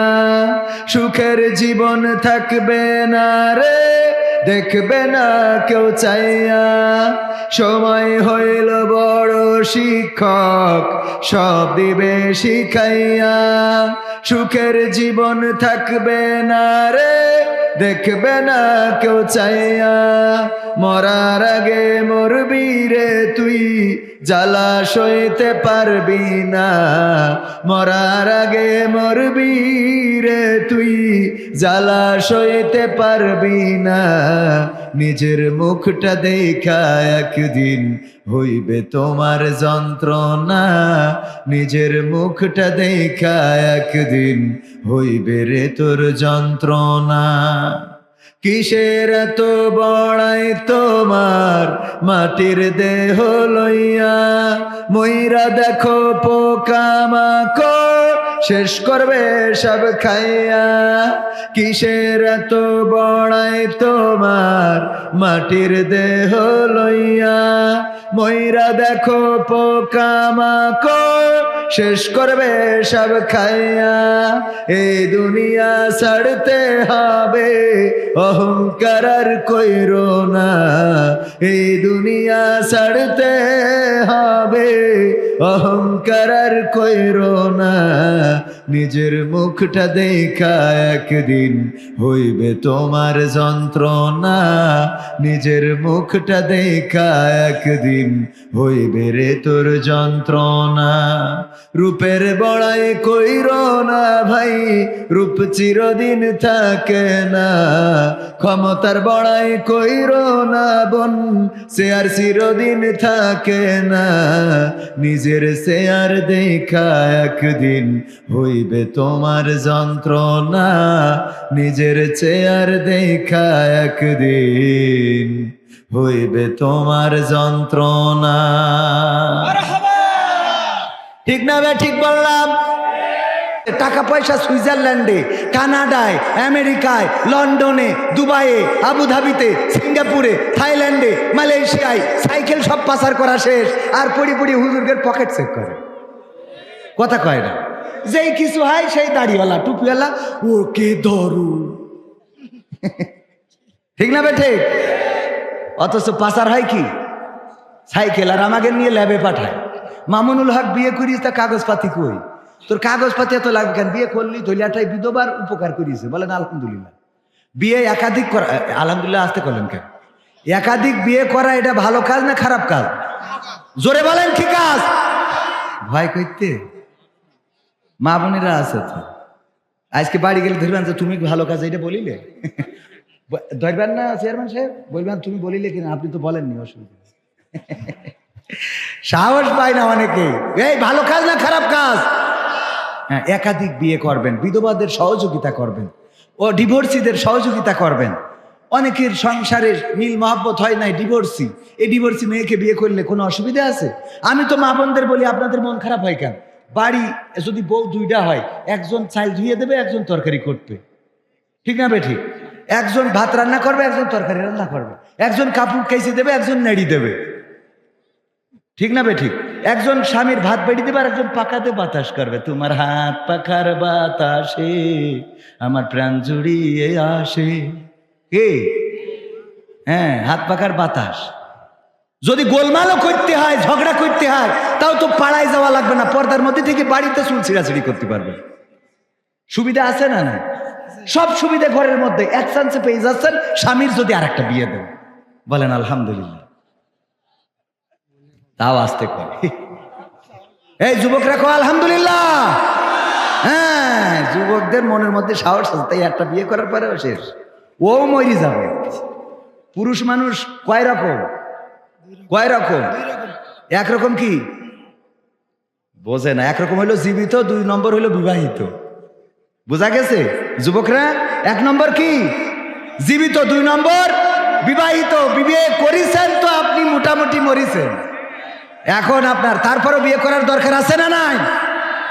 সুখের জীবন থাকবে না রে, দেখবে না কেউ চাইয়া। সময় হইল বড় শিক্ষক, সব দিবে শিখাইয়া। সুখের জীবন থাকবে না রে, দেখবে না কেউ চাইয়া। মরার আগে মরবি রে তুই, জ্বালা সইতে পারবি না। মরার আগে মরবি রে তুই, জ্বালা সইতে পারবি না। নিজের মুখটা দেখা একদিন হইবে তোমার যন্ত্রণা। নিজের মুখটা দেখা একদিন হইবে রে তোর যন্ত্রণা। কিসের এত বড়াই তোমার মাটির দেহ লইয়া? ময়রা দেখো পোকামাকড় শেষ করবে সব খাইয়া। কিসের এত বড়াই তোমার মাটির দেহ লইয়া? ময়রা দেখো পোকামাকড় শেষ করবে সব খাইয়া। এই দুনিয়া ছাড়তে হবে, অহংকার আর কইরো না। এই দুনিয়া ছাড়তে হবে, অহংকার আর কইরো না। নিজের মুখটা দেখা একদিন হইবে তোমার যন্ত্রণা। নিজের মুখটা দেখা একদিন হইবে রে তোর যন্ত্রণা। রূপের বড়াই কইরো না ভাই, রূপ চিরদিন থাকে না। ক্ষমতার বড়াই কইরো না বোন, সে আর চিরদিন থাকে না। নিজের চেয়ার দেখা একদিন হইবে তোমার যন্ত্রণা। নিজের চেয়ার দেখা একদিন হইবে তোমার যন্ত্রণা। ঠিক না বে ঠিক বললাম? টাকা পয়সা সুইজারল্যান্ডে, কানাডায়, আমেরিকায়, লন্ডনে, দুবাইয়ে, আবুধাবিতে, সিঙ্গাপুরে, থাইল্যান্ডে, মালয়েশিয়ায় সাইকেল সব পাচার করা শেষ। আর পড়ি পড়ি হুজুরদের পকেট চেক করে, কথা কয় না। যেই কিছু হয় সেই দাড়িওয়ালা টুপিওয়ালা ওকে ধরু। ঠিক না বে ঠিক? অথচ পাচার হয় কি? সাইকেল। আর আমাকে নিয়ে ল্যাবে পাঠায়। মামুনুল হক বিয়ে করিস, তা কাগজপাতি কই? তোর কাগজপাতি এত লাগবে কেন? বিয়ে করলি ধৈলাটাই বিধবার উপকার করিয়েছে, বলেন আলহামদুলিল্লাহ। বিয়ে একাধিক করা, আলহামদুলিল্লাহ আসতে করলেন কেন? একাধিক বিয়ে করা এটা ভালো কাজ না খারাপ কাজ? জোরে বলেন কি কাজ? ভয় করতে মা বোনেরা আছে তো। আজকে বাড়ি গেলে ধরবেন যে তুমি ভালো কাজ এটা বলিলে, ধরবেন না চেয়ারম্যান সাহেব? বলবেন তুমি বলিলে কিনা, আপনি তো বলেননি, অসুবিধা। সাহস পায় না অনেকে। এই ভালো কাজ না খারাপ কাজ? হ্যাঁ, একাধিক বিয়ে করবেন, বিধবাদের সহযোগিতা করবেন, ও ডিভোর্সিদের সহযোগিতা করবেন। অনেকের সংসারের মিল মহব্বত হয় নাই, ডিভোর্সি। এই ডিভোর্সি মেয়েকে বিয়ে করলে কোনো অসুবিধা আছে? আমি তো মা বোনদের বলি, আপনাদের মন খারাপ হয় কেন? বাড়ি যদি বউ দুইটা হয়, একজন চাল ধুয়ে দেবে, একজন তরকারি করবে, ঠিক না বে ঠিক? একজন ভাত রান্না করবে, একজন তরকারি রান্না করবে, একজন কাপড় কেচে দেবে, একজন নেড়ি দেবে, ঠিক না বে ঠিক? একজন স্বামীর ভাত বেড়ে দেবে, আর একজন পাকাতে বাতাস করবে। তোমার হাত পাখার বাতাসে আমার প্রাণ জুড়িয়ে আসে। কে? হ্যাঁ, হাত পাখার বাতাস। যদি গোলমালও করতে হয়, ঝগড়া করতে হয়, তাও তো পাড়ায় যাওয়া লাগবে না, পর্দার মধ্যে থেকে বাড়িতে চুল ছিঁড়াছিড়ি করতে পারবে। সুবিধা আছে না? না, সব সুবিধা ঘরের মধ্যে। এক চান্সে পেয়ে যাচ্ছেন, স্বামীর যদি আর একটা বিয়ে দেন, বলেন আলহামদুলিল্লাহ। তাও আসতে করে। এই যুবকরা কো আলহামদুলিল্লাহ। হ্যাঁ, যুবকদের মনের মধ্যে সাহস আছে, তাই একটা বিয়ে করার পরেও শেষ, ও মরি যাবে। পুরুষ মানুষ কয় রকম? কয় রকম? একরকম কি বোঝে না? একরকম হইলো জীবিত, 2 নম্বর হইলো বিবাহিত। বোঝা গেছে যুবকরা? 1 নম্বর কি? জীবিত, 2 নম্বর বিবাহিত। বিয়ে করেছেন তো আপনি মোটামুটি মরিছেন। এখন আপনার তারপরও বিয়ে করার দরকার আছে না নাই?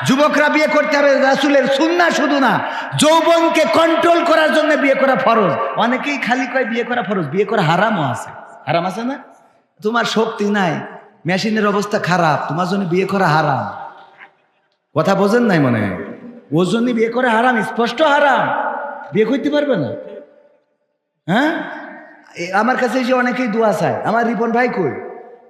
যুবকরা বিয়ে করতে হবে, রাসূলের সুন্নাহ শুধু না, যৌবনকে কন্ট্রোল করার জন্য বিয়ে করা ফরজ। অনেকেই খালি কয় বিয়ে করা ফরজ, বিয়ে করা হারামও আছে। হারাম আছে না? তোমার শক্তি নাই, মেশিনের অবস্থা খারাপ, তোমার জন্য বিয়ে করা হারাম। কথা বোঝেন নাই মনে হয়? ওর জন্য বিয়ে করে হারাম, স্পষ্ট হারাম, বিয়ে করতে পারবে না। হ্যাঁ, আমার কাছে এসে অনেকেই দোয়া চায়। আমার রিপন ভাই কই?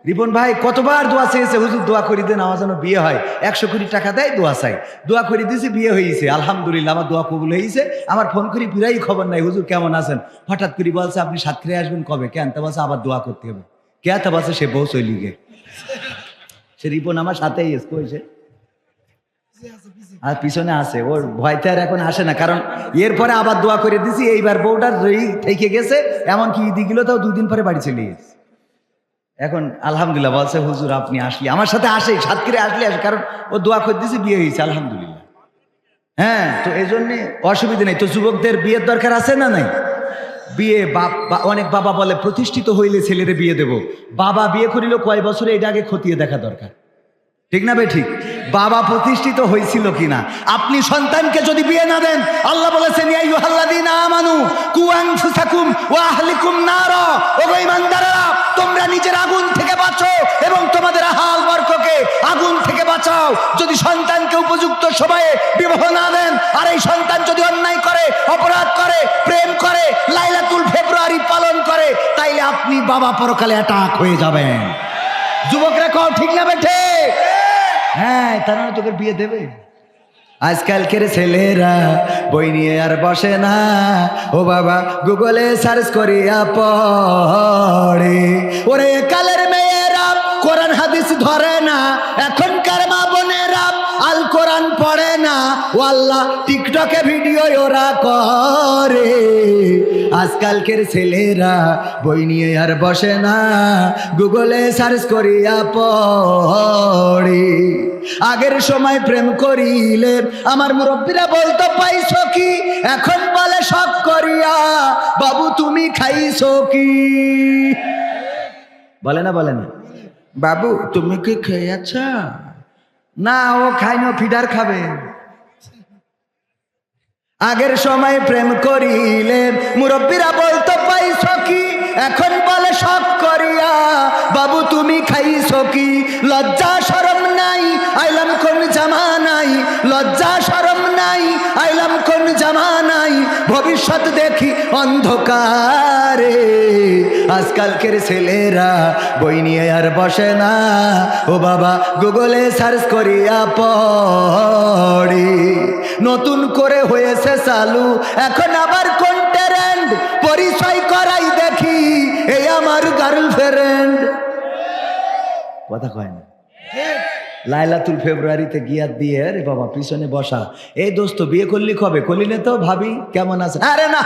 রিপন ভাই কতবার দোয়া চেয়েছে, হুজুর দোয়া করে দেন আমার যেন বিয়ে হয়। 100 কোটি টাকা দেয়, দোয়া চাই, দোয়া করে দিয়েছি, বিয়ে হয়েছে আলহামদুলিল্লাহ, আমার দোয়া কবুল হয়েছে। আমার ফোন করি পুরাই খবর নাই, হুজুর কেমন আছেন? হঠাৎ করে বলছে আপনি সাতক্ষীরায় আসবেন কবে? কেন? তা বলছে আবার দোয়া করতে হবে। কে তা বলছে সে বউ চলি গে। সে রিপন আমার সাথেই এসে আর পিছনে আসে, ওর ভয়তে আর এখন আসে না, কারণ এরপরে আবার দোয়া করে দিছি। এইবার বউটা থেকে গেছে, এমনকি ঈদি গেল তাও 2 দিন পরে বাড়ি চলে গেছে। এখন আলহামদুলিল্লাহ বলছে হুজুর আপনি আসলে আমার সাথে আসে, সাতক্ষীরায় আসলে আসে, কারণ ও দোয়া করে দিয়েছে, বিয়ে হয়েছে আলহামদুলিল্লাহ। হ্যাঁ, তো এই জন্যে অসুবিধা নেই। তো যুবকদের বিয়ের দরকার আছে না নাই? বিয়ে অনেক বাবা বলে প্রতিষ্ঠিত হইলে ছেলেরে বিয়ে দেব। বাবা বিয়ে করিল কয় বছরে, এটা আগে খতিয়ে দেখা দরকার, ঠিক না বে ঠিক? বাবা প্রতিষ্ঠিত হয়েছিল কিনা। আপনি সন্তানকে যদি বিয়ে না দেন, আল্লাহ বলেছেন ইয়া আইয়ুহাল্লাযীনা আমানু কু আনফুসাকুম ওয়া আহলিকুম নারা, ওগো ঈমানদাররা তোমরা নিজের আগুন থেকে বাঁচো এবং তোমাদের আহাল বর্গকে আগুন থেকে বাঁচাও। যদি সন্তানকে উপযুক্ত সময়ে বিবাহ না দেন, আর এই সন্তান যদি অন্যায় করে, অপরাধ করে, প্রেম করে, লাইলাতুল ফেব্রুয়ারি পালন করে, তাইলে আপনি বাবা পরকালে অ্যাটাক হয়ে যাবেন। যুবকরা কও ঠিক না বেঠে? হ্যাঁ, তারা তোকে বিয়ে দেবে। আজকালকের ছেলেরা বই নিয়ে আর বসে না, ও বাবা গুগলে সার্চ করিয়া পড়ে। ওরে কালের মেয়েরা কোরআন হাদিস ধরে না, এখনকার মা বোনেরা আল কোরআন পড়ে না, ও আল্লাহ টিকটকে ভিডিও ওরা করে। আজকালকের ছেলেরা বই নিয়ে আর বসে না, গুগলে সার্চ করিয়া পড়ে। আগের সময় প্রেম করিলে আমার মুরব্বীরা বলতো পাইছো কি, এখন বলে শখ করিয়া বাবু তুমি খাইছো কি। বলে না বলে না? বাবু তুমি কি খেয়েছ? না, ও খাইনো, ফিডার খাবে। আগের সময় প্রেম করিলে মুরব্বীরা বলতো পাইছো কি, এখন বলে শখ করিয়া বাবু তুমি খাইছো কি। লজ্জা শরম নাই, আইলাম কোন জামানাই, লজ্জা শরম নাই, আইলাম কোন জামানাই, ভবিষ্যৎ দেখি অন্ধকারে। আজকালকের ছেলেরা বই নিয়ে আর বসে না, ও বাবা গুগলে সার্চ করিয়া পড়ে। নতুন করে হয়েছে চালু এখন আবার কোন ট্রেন্ড, পরিচয় করাই দেখি এই আমার গার্লফ্রেন্ড। কথা কয় না? লাইলাতুল ফেব্রুয়ারিতে গিয়া দিয়ে রে বাবা পিছনে বসা, এই দোস্ত বিয়ে করলি কবে? করলি না তো, ভাবি কেমন আছে? আরে না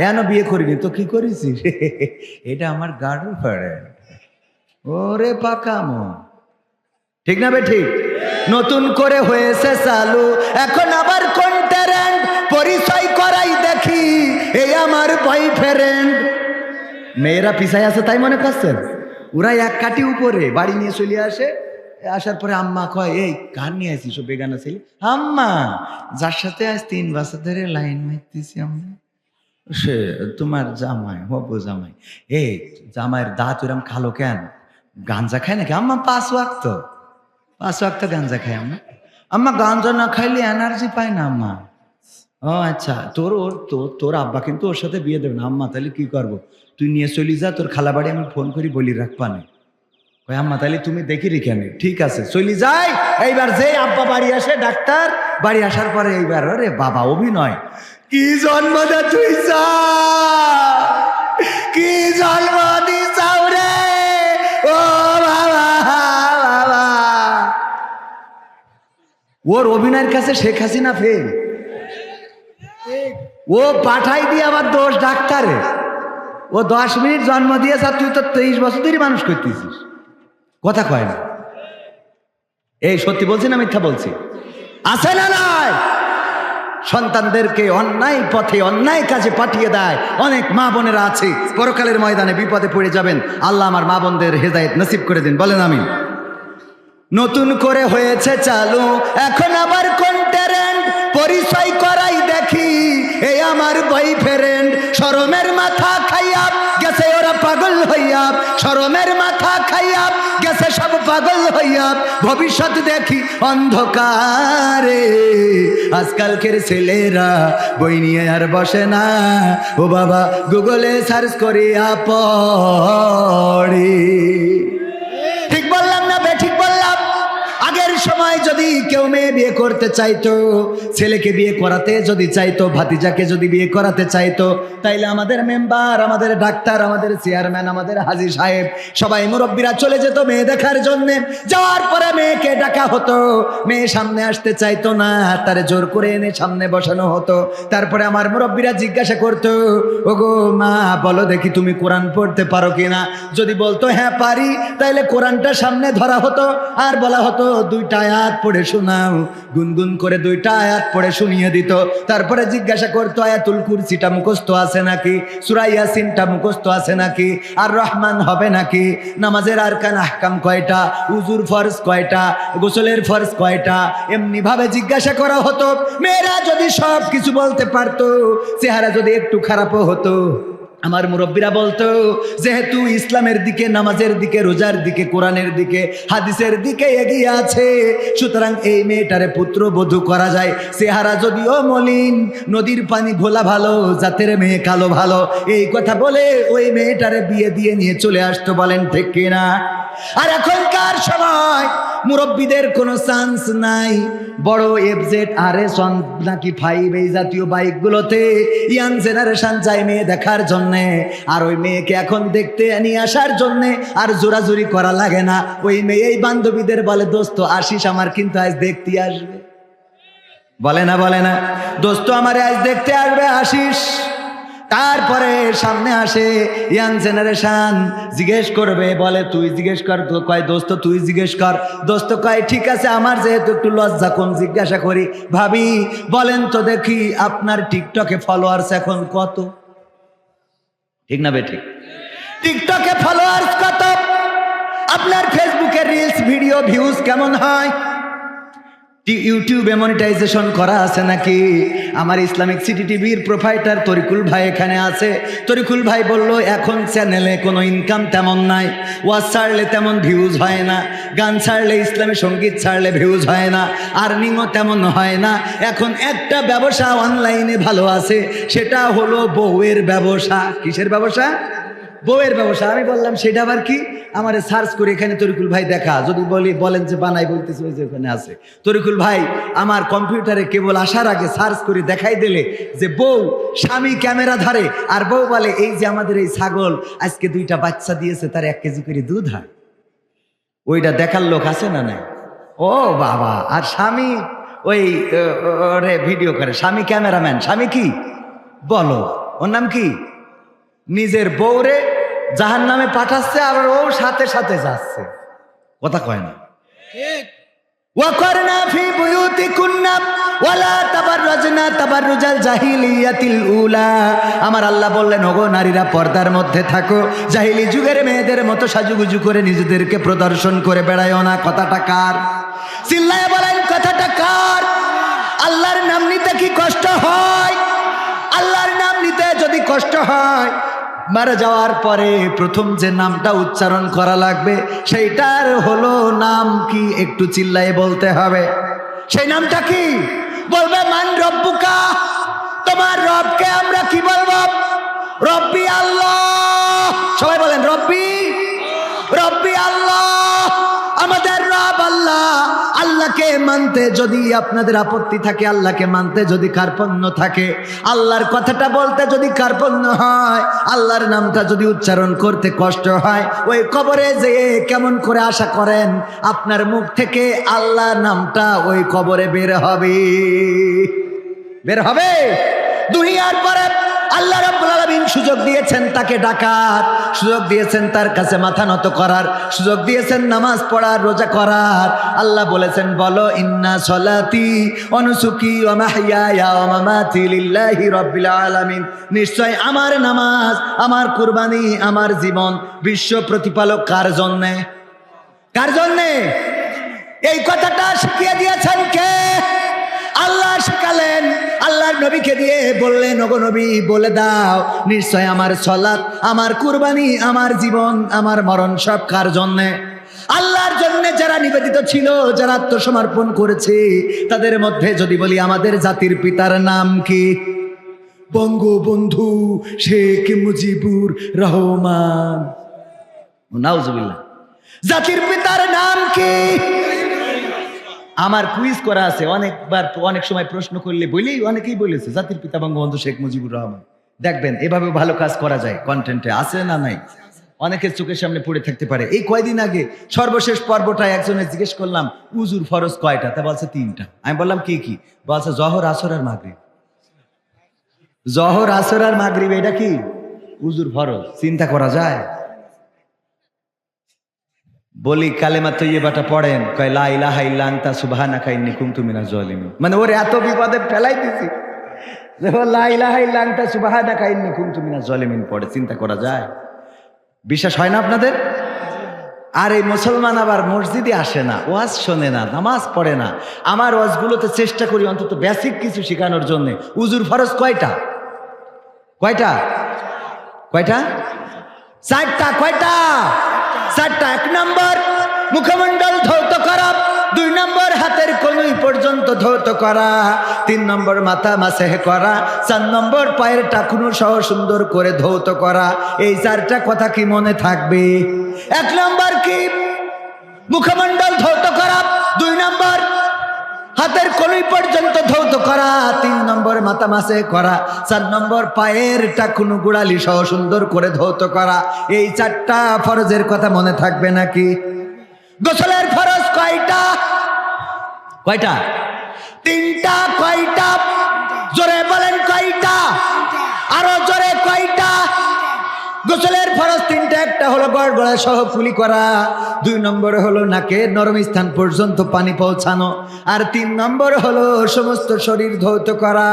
এন বিয়ে করিনি তো, কি করেছিস? এটা আমার গার্লফ্রেন্ড। ওরে পাকামো, ঠিক না বে ঠিক? নতুন করে হয়েছে চালু এখন আবার কোন ট্রেন্ড, পরিচয় করাই দেখি এই আমার বয়ফ্রেন্ড। মেয়েরা পিছায় আছে তাই মনে করছেন? ওরা এক কাটি উপরে বাড়ি নিয়ে চলে আসে, আসার পরে আম্মা কয় এই কার নিয়ে আসিস বেগানা ছেলে? আম্মা যার সাথে আজ 3 বছর ধরে লাইন মারতেছি আমরা, সে তোমার জামাই, হবু জামাই। এই জামাইয়ের দাঁত ওরম খালো কেন? গাঞ্জা খায় নাকি? আম্মা 5 ওয়াক্ত গাঞ্জা খায় আম্মা। আম্মা গাঞ্জা না খাইলে এনার্জি পায় না আম্মা। ও আচ্ছা, তোর আব্বা কিন্তু ওর সাথে বিয়ে দেবে না। আম্মা তাহলে কি করবো? তুই নিয়ে চলি যা, তোর খালা বাড়ি আমি ফোন করি বলি রাখবা না। কই আম্মা তাহলে তুমি দেখি রে কেন? ঠিক আছে চলি যাই। এইবার যে আব্বা বাড়ি আসে, ডাক্তার বাড়ি আসার পরে এইবার আরে বাবা অভিনয়, কি জন্ম দে তুই, কি জন্ম দিছাও রে ও বাবা। ওর অভিনয়ের কাছে শেখ হাসিনা ফেল। ও পাঠাই দিয়ে আবার দোষ ডাক্তারে। ও 10 মিনিট জন্ম দিয়েছে, তুই তো 23 বছর ধরে মানুষ করতেছিস। কথা কয় না? এই সত্যি বলছি না মিথ্যা বলছি? আছে না নাই? সন্তানদেরকে অন্যায় পথে অন্যায় কাজে পাঠিয়ে দেয় অনেক মা বোনেরা আছে, পরকালের ময়দানে বিপদে পড়ে যাবেন। আল্লাহ আমার মা বোনদের হেদায়েত নসিব করে দিন, বলেন আমিন। নতুন করে হয়েছে চালু এখন আবার কোন ট্রেন্ড, পরিচয় করাই দেখি এই আমার বয়ফ্রেন্ড। শরমের মাথা খাইয়া গেছে ওরা পাগল হইয়া, শরমের মাথা খাইয়া গেছে সব পাগল হইয়া, ভবিষ্যৎ দেখি অন্ধকারে। আজকালকের ছেলেরা বই নিয়ে আর বসে না, ও বাবা গুগলে সার্চ করিয়া পড়ে। ঠিক বললাম না বেঠিক বললাম? আগের সময় যদি কেউ মেয়ে বিয়ে করতে চাইতো, ছেলেকে বিয়ে করাতে যদি চাইতো, ভাতিজাকে যদি বিয়ে করাতে চাইতো, তাইলে আমাদের মেম্বার, আমাদের ডাক্তার, আমাদের চেয়ারম্যান, আমাদের হাজী সাহেব সবাই মুরব্বীরা চলে যেত মেয়ে দেখার জন্য। যাওয়ার পরে মেয়েকে ডাকা হতো, মেয়ে সামনে আসতে চাইতো না, তারে জোর করে এনে সামনে বসানো হতো। তারপরে আমার মুরব্বীরা জিজ্ঞাসা করতো, ওগো মা বলো দেখি তুমি কোরআন পড়তে পারো কিনা। যদি বলতো হ্যাঁ পারি, তাইলে কোরআনটা সামনে ধরা হতো আর বলা হতো দুইটা আয়াত পড়ে শোনাও। গুনগুন করে দুইটা আয়াত পড়ে শুনিয়ে দিত। তারপরে জিজ্ঞাসা করতো আয়াতুল কুরসিটা মুখস্থ আছে নাকি, সূরা ইয়াসিনটা মুখস্থ আছে নাকি, আর রহমান হবে নাকি, নামাজের আরকান আহকাম কয়টা, উজুর ফরজ কয়টা, গোসলের ফরজ কয়টা, এমনি ভাবে জিজ্ঞাসা করা হতো। মেয়েরা যদি সব কিছু বলতে পারতো, চেহারা যদি একটু খারাপও হতো, আমার মুরব্বীরা বলতো যেহেতু ইসলামের দিকে, নামাজের দিকে, রোজার দিকে, কোরআনের দিকে, হাদিসের দিকে এগিয়ে আছে, সুতরাং এই মেয়েটারে পুত্রবধূ করা যায়। চেহারা যদিও মলিন, নদীর পানি ঘোলা ভালো, জাতের মেয়ে কালো ভালো, এই কথা বলে ওই মেয়েটারে বিয়ে দিয়ে নিয়ে চলে আসতো। বলেন ঠিক কিনা? আর এখনকার সময় মুরব্বীদের কোনো চান্স নাই। বড় এফজেড RS নাকি 5 এই জাতীয় বাইকগুলোতে ইয়াং জেনারেশন যায় মেয়ে দেখার জন্যে, আর ওই মেয়েকে এখন দেখতে নিয়ে আসার জন্যে আর জোরাজুরি করা লাগে না। ওই মেয়ে এই বান্ধবীদের বলে দোস্ত আসিস আমার কিন্তু আজ দেখতে আসবে, বলে না বলে না, দোস্ত আমার আজ দেখতে আসবে আসিস। তারপরে সামনে আসে ইয়াং জেনারেশন, জিজ্ঞেস করবে, বলে তুই জিজ্ঞেস কর, তো কয় দোস্ত তুই জিজ্ঞেস কর। দোস্ত কয় ঠিক আছে, আমার যেহেতু একটু লজ্জা কম জিজ্ঞাসা করি, ভাবি বলেন তো দেখি আপনার টিকটকে ফলোয়ার্স এখন কত? ঠিক না বেঠিক? টিকটকে ফলোয়ার্স কত? আপনার ফেসবুকে রিলস ভিডিও ভিউজ কেমন হয়? ইউটিউবে মনিটাইজেশন করা আছে নাকি? আমার ইসলামিক সিটি টিভির প্রোভাইডার তরিকুল ভাই এখানে আছে। তরিকুল ভাই বলল এখন চ্যানেলে কোনো ইনকাম তেমন নাই, ওয়াজ ছাড়লে তেমন ভিউজ হয় না, গান ছাড়লে, ইসলামী সঙ্গীত ছাড়লে ভিউজ হয় না, আর্নিংও তেমন হয় না। এখন একটা ব্যবসা অনলাইনে ভালো আছে, সেটা হলো বউয়ের ব্যবসা। কিসের ব্যবসা? বউয়ের ব্যবসা। আমি বললাম সেটা আবার কি? আমারে সার্চ করে এখানে তরিকুল ভাই দেখা, যদি বলেন যে বানাই বলতেছে ওই যে ওখানে আছে। তরিকুল ভাই আমার কম্পিউটারে কেবল আসার আগে সার্চ করে দেখাই দিলে যে বউ স্বামী ক্যামেরা ধরে আর বউ বলে এই যে আমাদের এই ছাগল আজকে 2টা বাচ্চা দিয়েছে, তার 1 কেজি করে দুধ হয়। ওইটা দেখার লোক আছে না নাই? ও বাবা! আর স্বামী ওই ভিডিও করে, স্বামী ক্যামেরাম্যান। স্বামী কি বলো, ওর নাম কি? নিজের বউরে জাহান্নামে পাঠাচ্ছে, আবার ও সাথে সাথে যাচ্ছে। কথা কয় না? ঠিক। ওয়াকরনা ফি বুয়ুতিকুন্না ওয়ালা তাবাররাজনা তাবাররুজাল জাহিলিয়াতিল উলা। আমার আল্লাহ বললেন ওগো নারীরা পর্দার মধ্যে থাকো, জাহিলি যুগের মেয়েদের মতো সাজুগুজু করে নিজেদেরকে প্রদর্শন করে বেড়ায়ও না। কথাটা কার? চিল্লায় বলেন কথাটা কার? আল্লাহর নাম নিতে কি কষ্ট হয়? আল্লাহর নাম নিতে যদি কষ্ট হয়, মারা যাওয়ার পরে প্রথম যে নামটা উচ্চারণ করা লাগবে সেইটার হলো নাম কি? একটু চিল্লায়ে বলতে হবে। সেই নামটা কি? বলবে মান রব্বুকা। তোমার রবকে আমরা কি বলবো? রব্বি আল্লাহ। সবাই বলেন রব্বি, রব্বি আল্লাহ। আমাদের রব আল্লাহ। আল্লাহকে মানতে যদি আপনাদের আপত্তি থাকে, আল্লাহকে মানতে যদি কার্পণ্য থাকে, আল্লাহর কথাটা বলতে যদি কার্পণ্য হয়, আল্লাহর নামটা যদি উচ্চারণ করতে কষ্ট হয়, ওই কবরে যেয়ে কেমন করে আশা করেন আপনার মুখ থেকে আল্লাহ নামটা ওই কবরে বের হবে? বের হবে? দুনিয়ার পরে আল্লাহ রাব্বুল আলামিন সুযোগ দিয়েছেন তাকে ডাকার, সুযোগ দিয়েছেন তার কাছে মাথা নত করার, সুযোগ দিয়েছেন নামাজ পড়ার, রোজা করার। আল্লাহ বলেছেন বলো ইন্না সলাতি ওয়া নুসুকি ওয়া মাহইয়ায়া ওয়া মামাতি লিল্লাহি রাব্বিল আলামিন। নিশ্চয় আমার নামাজ, আমার কুরবানি, আমার জীবন বিশ্ব প্রতিপালক কার জন্যে? কার জন্যে? এই কথাটা শিখিয়ে দিয়েছেন কে? আল্লাহ শিখালেন, আল্লাহর নবীকে দিয়ে বললেন, ওগো নবী বলে দাও নিশ্চয় আমার সালাত, আমার কুরবানি, আমার জীবন, আমার মরণ সব কার জন্যে? আল্লাহর জন্য যারা নিবেদিত ছিল, যারা আত্মসমর্পণ করেছে, তাদের মধ্যে যদি বলি আমাদের জাতির পিতার নাম কি? বঙ্গবন্ধু শেখ মুজিবুর রহমান। নাউজুবিল্লাহ। জাতির পিতার নাম কি? আমার কুইজ করা আছে, অনেকবার অনেক সময় প্রশ্ন করলে বলেই অনেকেই বলেছে জাতির পিতা বঙ্গবন্ধু শেখ মুজিবুর রহমান। দেখবেন এভাবে ভালো কাজ করা যায়, কন্টেন্টে আছে না নাই? অনেকের চোখের সামনে পড়ে থাকতে পারে। এই কয়দিন আগে সর্বশেষ পর্বটায় একজনের জিজ্ঞেস করলাম উজুর ফরজ কয়টা, তা বলছে 3টা। আমি বললাম কি কি? বলছে জহর, আসর আর মাগরিব। জহর, আসর আর মাগরিব এটা কি উজুর ফরজ? চিন্তা করা যায়? বলি কালেমা তৈয়বাটা পড়েন, কয় লা ইলাহা ইল্লা আনতা সুবহানাকা ইন্নী কুনতু মিনাজ জালিমিন। মানে ওরে এত বিপদে ফেলাই দিছি যে লা ইলাহা ইল্লা আনতা সুবহানাকা ইন্নী কুনতু মিনাজ জালিমিন পড়ে। চিন্তা করা যায়? বিশ্বাস হয় না আপনাদের? আর এই মুসলমান আবার মসজিদে আসে না, ওয়াজ শোনে না, নামাজ পড়ে না। আমার ওয়াজগুলোতে চেষ্টা করি অন্তত বেসিক কিছু শেখানোর জন্য। উজুর ফরজ কয়টা? কয়টা? কয়টা? 4টা। কয়টা? 4টা। 1 নম্বর মুখমণ্ডল ধৌত করা, 2 নম্বর হাতের কনুই পর্যন্ত ধৌত করা, 3 নম্বর মাথা মাসেহ করা, 4 নম্বর পায়ের টাকুনো সহ সুন্দর করে ধৌত করা। এই 4টা কথা কি মনে থাকবে? 1 নম্বর কি? মুখমণ্ডল ধৌত করা, 2 নম্বর হাতের কনুই পর্যন্ত ধৌত করা, 3 নম্বর মাথা মাসে করা, 4 নম্বর পায়ের টাকুনো গোড়ালি সহ সুন্দর করে ধৌত করা। এই 4টা ফরজের কথা মনে থাকবে নাকি? গোসলের ফরজ কয়টা? কয়টা? 3টা। কয়টা? জোরে বলেন কয়টা? আরো জোরে কয়টা? গোসলের ফরজ 3টা। একটা হলো গড়গড়া সহ কুলি করা, 2 নম্বর হলো নাকের নরম স্থান পর্যন্ত পানি পৌঁছানো, আর 3 নম্বর হলো সমস্ত শরীর ধৌত করা,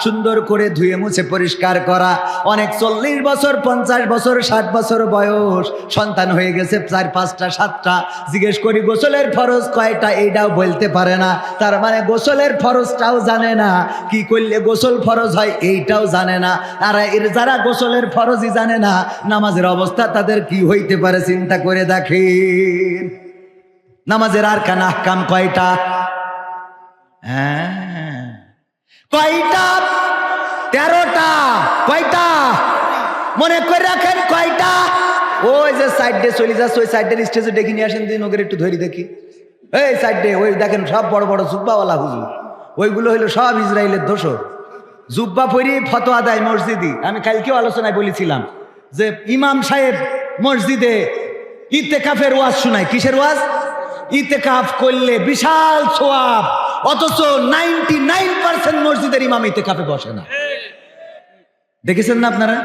সুন্দর করে ধুয়ে মুছে পরিষ্কার করা। অনেক 40 বছর, 50 বছর, 60 বছর বয়স, সন্তান হয়ে গেছে 4, 5টা, 7টা। জিজ্ঞেস করি গোসলের ফরজ কয়টা, এইটাও বলতে পারে না। তার মানে গোসলের ফরজটাও জানে না, কি করলে গোসল ফরজ হয় এইটাও জানে না। আর এর যারা গোসলের ফরজই জানে না, নামাজের অবস্থা তাদের কি হইতে পারে চিন্তা করে দেখেন। নামাজের আরকান আহকাম কয়টা? কয়টা? 13টা। কয়টা? মনে করে রাখেন কয়টা? ওই যে সাইডে চলে যাচ্ছে, ওই সাইডের স্টেজে ডেকে নিয়ে আসেন দিন, ওকে একটু ধরি দেখি। এই সাইডে ওই দেখেন সব বড় বড় জুব্বাওয়ালা হুজুর, ওইগুলো হইলো সব ইসরায়েলের দোসর। জুব্বা পরি ফতোয়া দেয় মসজিদে। আমি কালকেও আলোচনায় বলেছিলাম যে ইমাম সাহেব মসজিদে ইতেকাফের ওয়াজ শোনায়। কিসের ওয়াজ? ইতেকাফ করলে বিশাল সওয়াব, অথচ 99% মসজিদের ইমাম ইতেকাফে বসে না। দেখেছেন না আপনারা?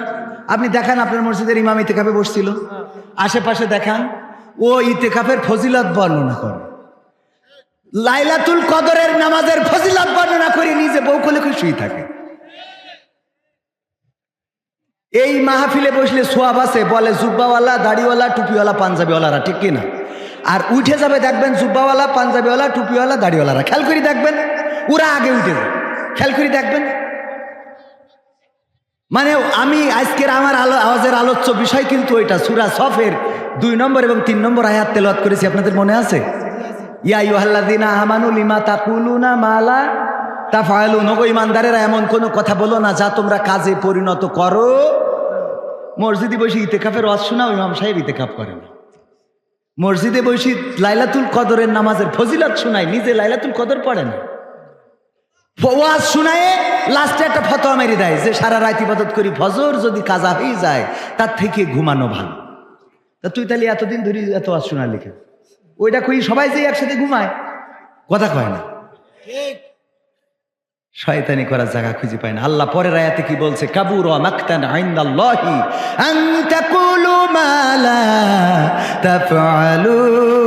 আপনি দেখান আপনার মসজিদের ইমাম ইতেকাফে বসছিল, আশেপাশে দেখান, ও ইতেকাফের ফজিলত বর্ণনা করে, লাইলাতুল কদরের নামাজের ফজিলত বর্ণনা করে নিজে বউ কোলে করে শুয়ে থাকে। এই মাহফিলে বসলে সোয়াব আছে বলে জুব্বাওয়ালা, দাড়িওয়ালা, টুপিওয়ালা, পাঞ্জাবিওয়ালারা, ঠিক কিনা? আর উঠে যাবে দেখবেন জুব্বাওয়ালা, পাঞ্জাবিওয়ালা, টুপিওয়ালা, দাড়িওয়ালারা। খেয়াল করে দেখবেন, ওরা আগে উঠে যাবে। খেয়াল করে দেখবেন। মানে আমি আজকের আমার আওয়াজের আলোচ্য বিষয় কিন্তু ওইটা সূরা সফের 2 নম্বর এবং 3 নম্বর আয়াত তেলাওয়াত করেছি, আপনাদের মনে আছে? ইয়া আইয়ুহাল্লাযীনা আমানু লিমা তাকুলুনা মা লা তাফআলুন। ওগো ঈমানদারেরা, এমন কোনো কথা বলো না যা তোমরা কাজে পরিণত করো। মসজিদে বসে ইতেকাফের ওয়াজ শোনাও, ইমাম সাহেব ইতেকাফ করে না। মসজিদে বসে লাইলাতুল কদরের নামাজের ফজিলত শোনায়, নিজে লাইলাতুল কদর পড়ে না। ওয়াজ শোনায় লাস্টে একটা ফতোয়া মেরে দেয় যে সারা রাত ইবাদত করি, ফজর যদি কাজা হয়ে যায় তার থেকে ঘুমানো ভালো। তা তুই তাহলে এতদিন ধরে এত ওয়াজ শোনার লিখে ওইটা কই সবাই যে একসাথে ঘুমায়, কথা কয় না। শয়তানি করার জায়গা খুঁজে পায় না। আল্লাহ পরের আয়াতে কি বলছে? কাবুরা মাকতান ইনদাল্লাহি আন তাকুলু মা লা তাফআলুন।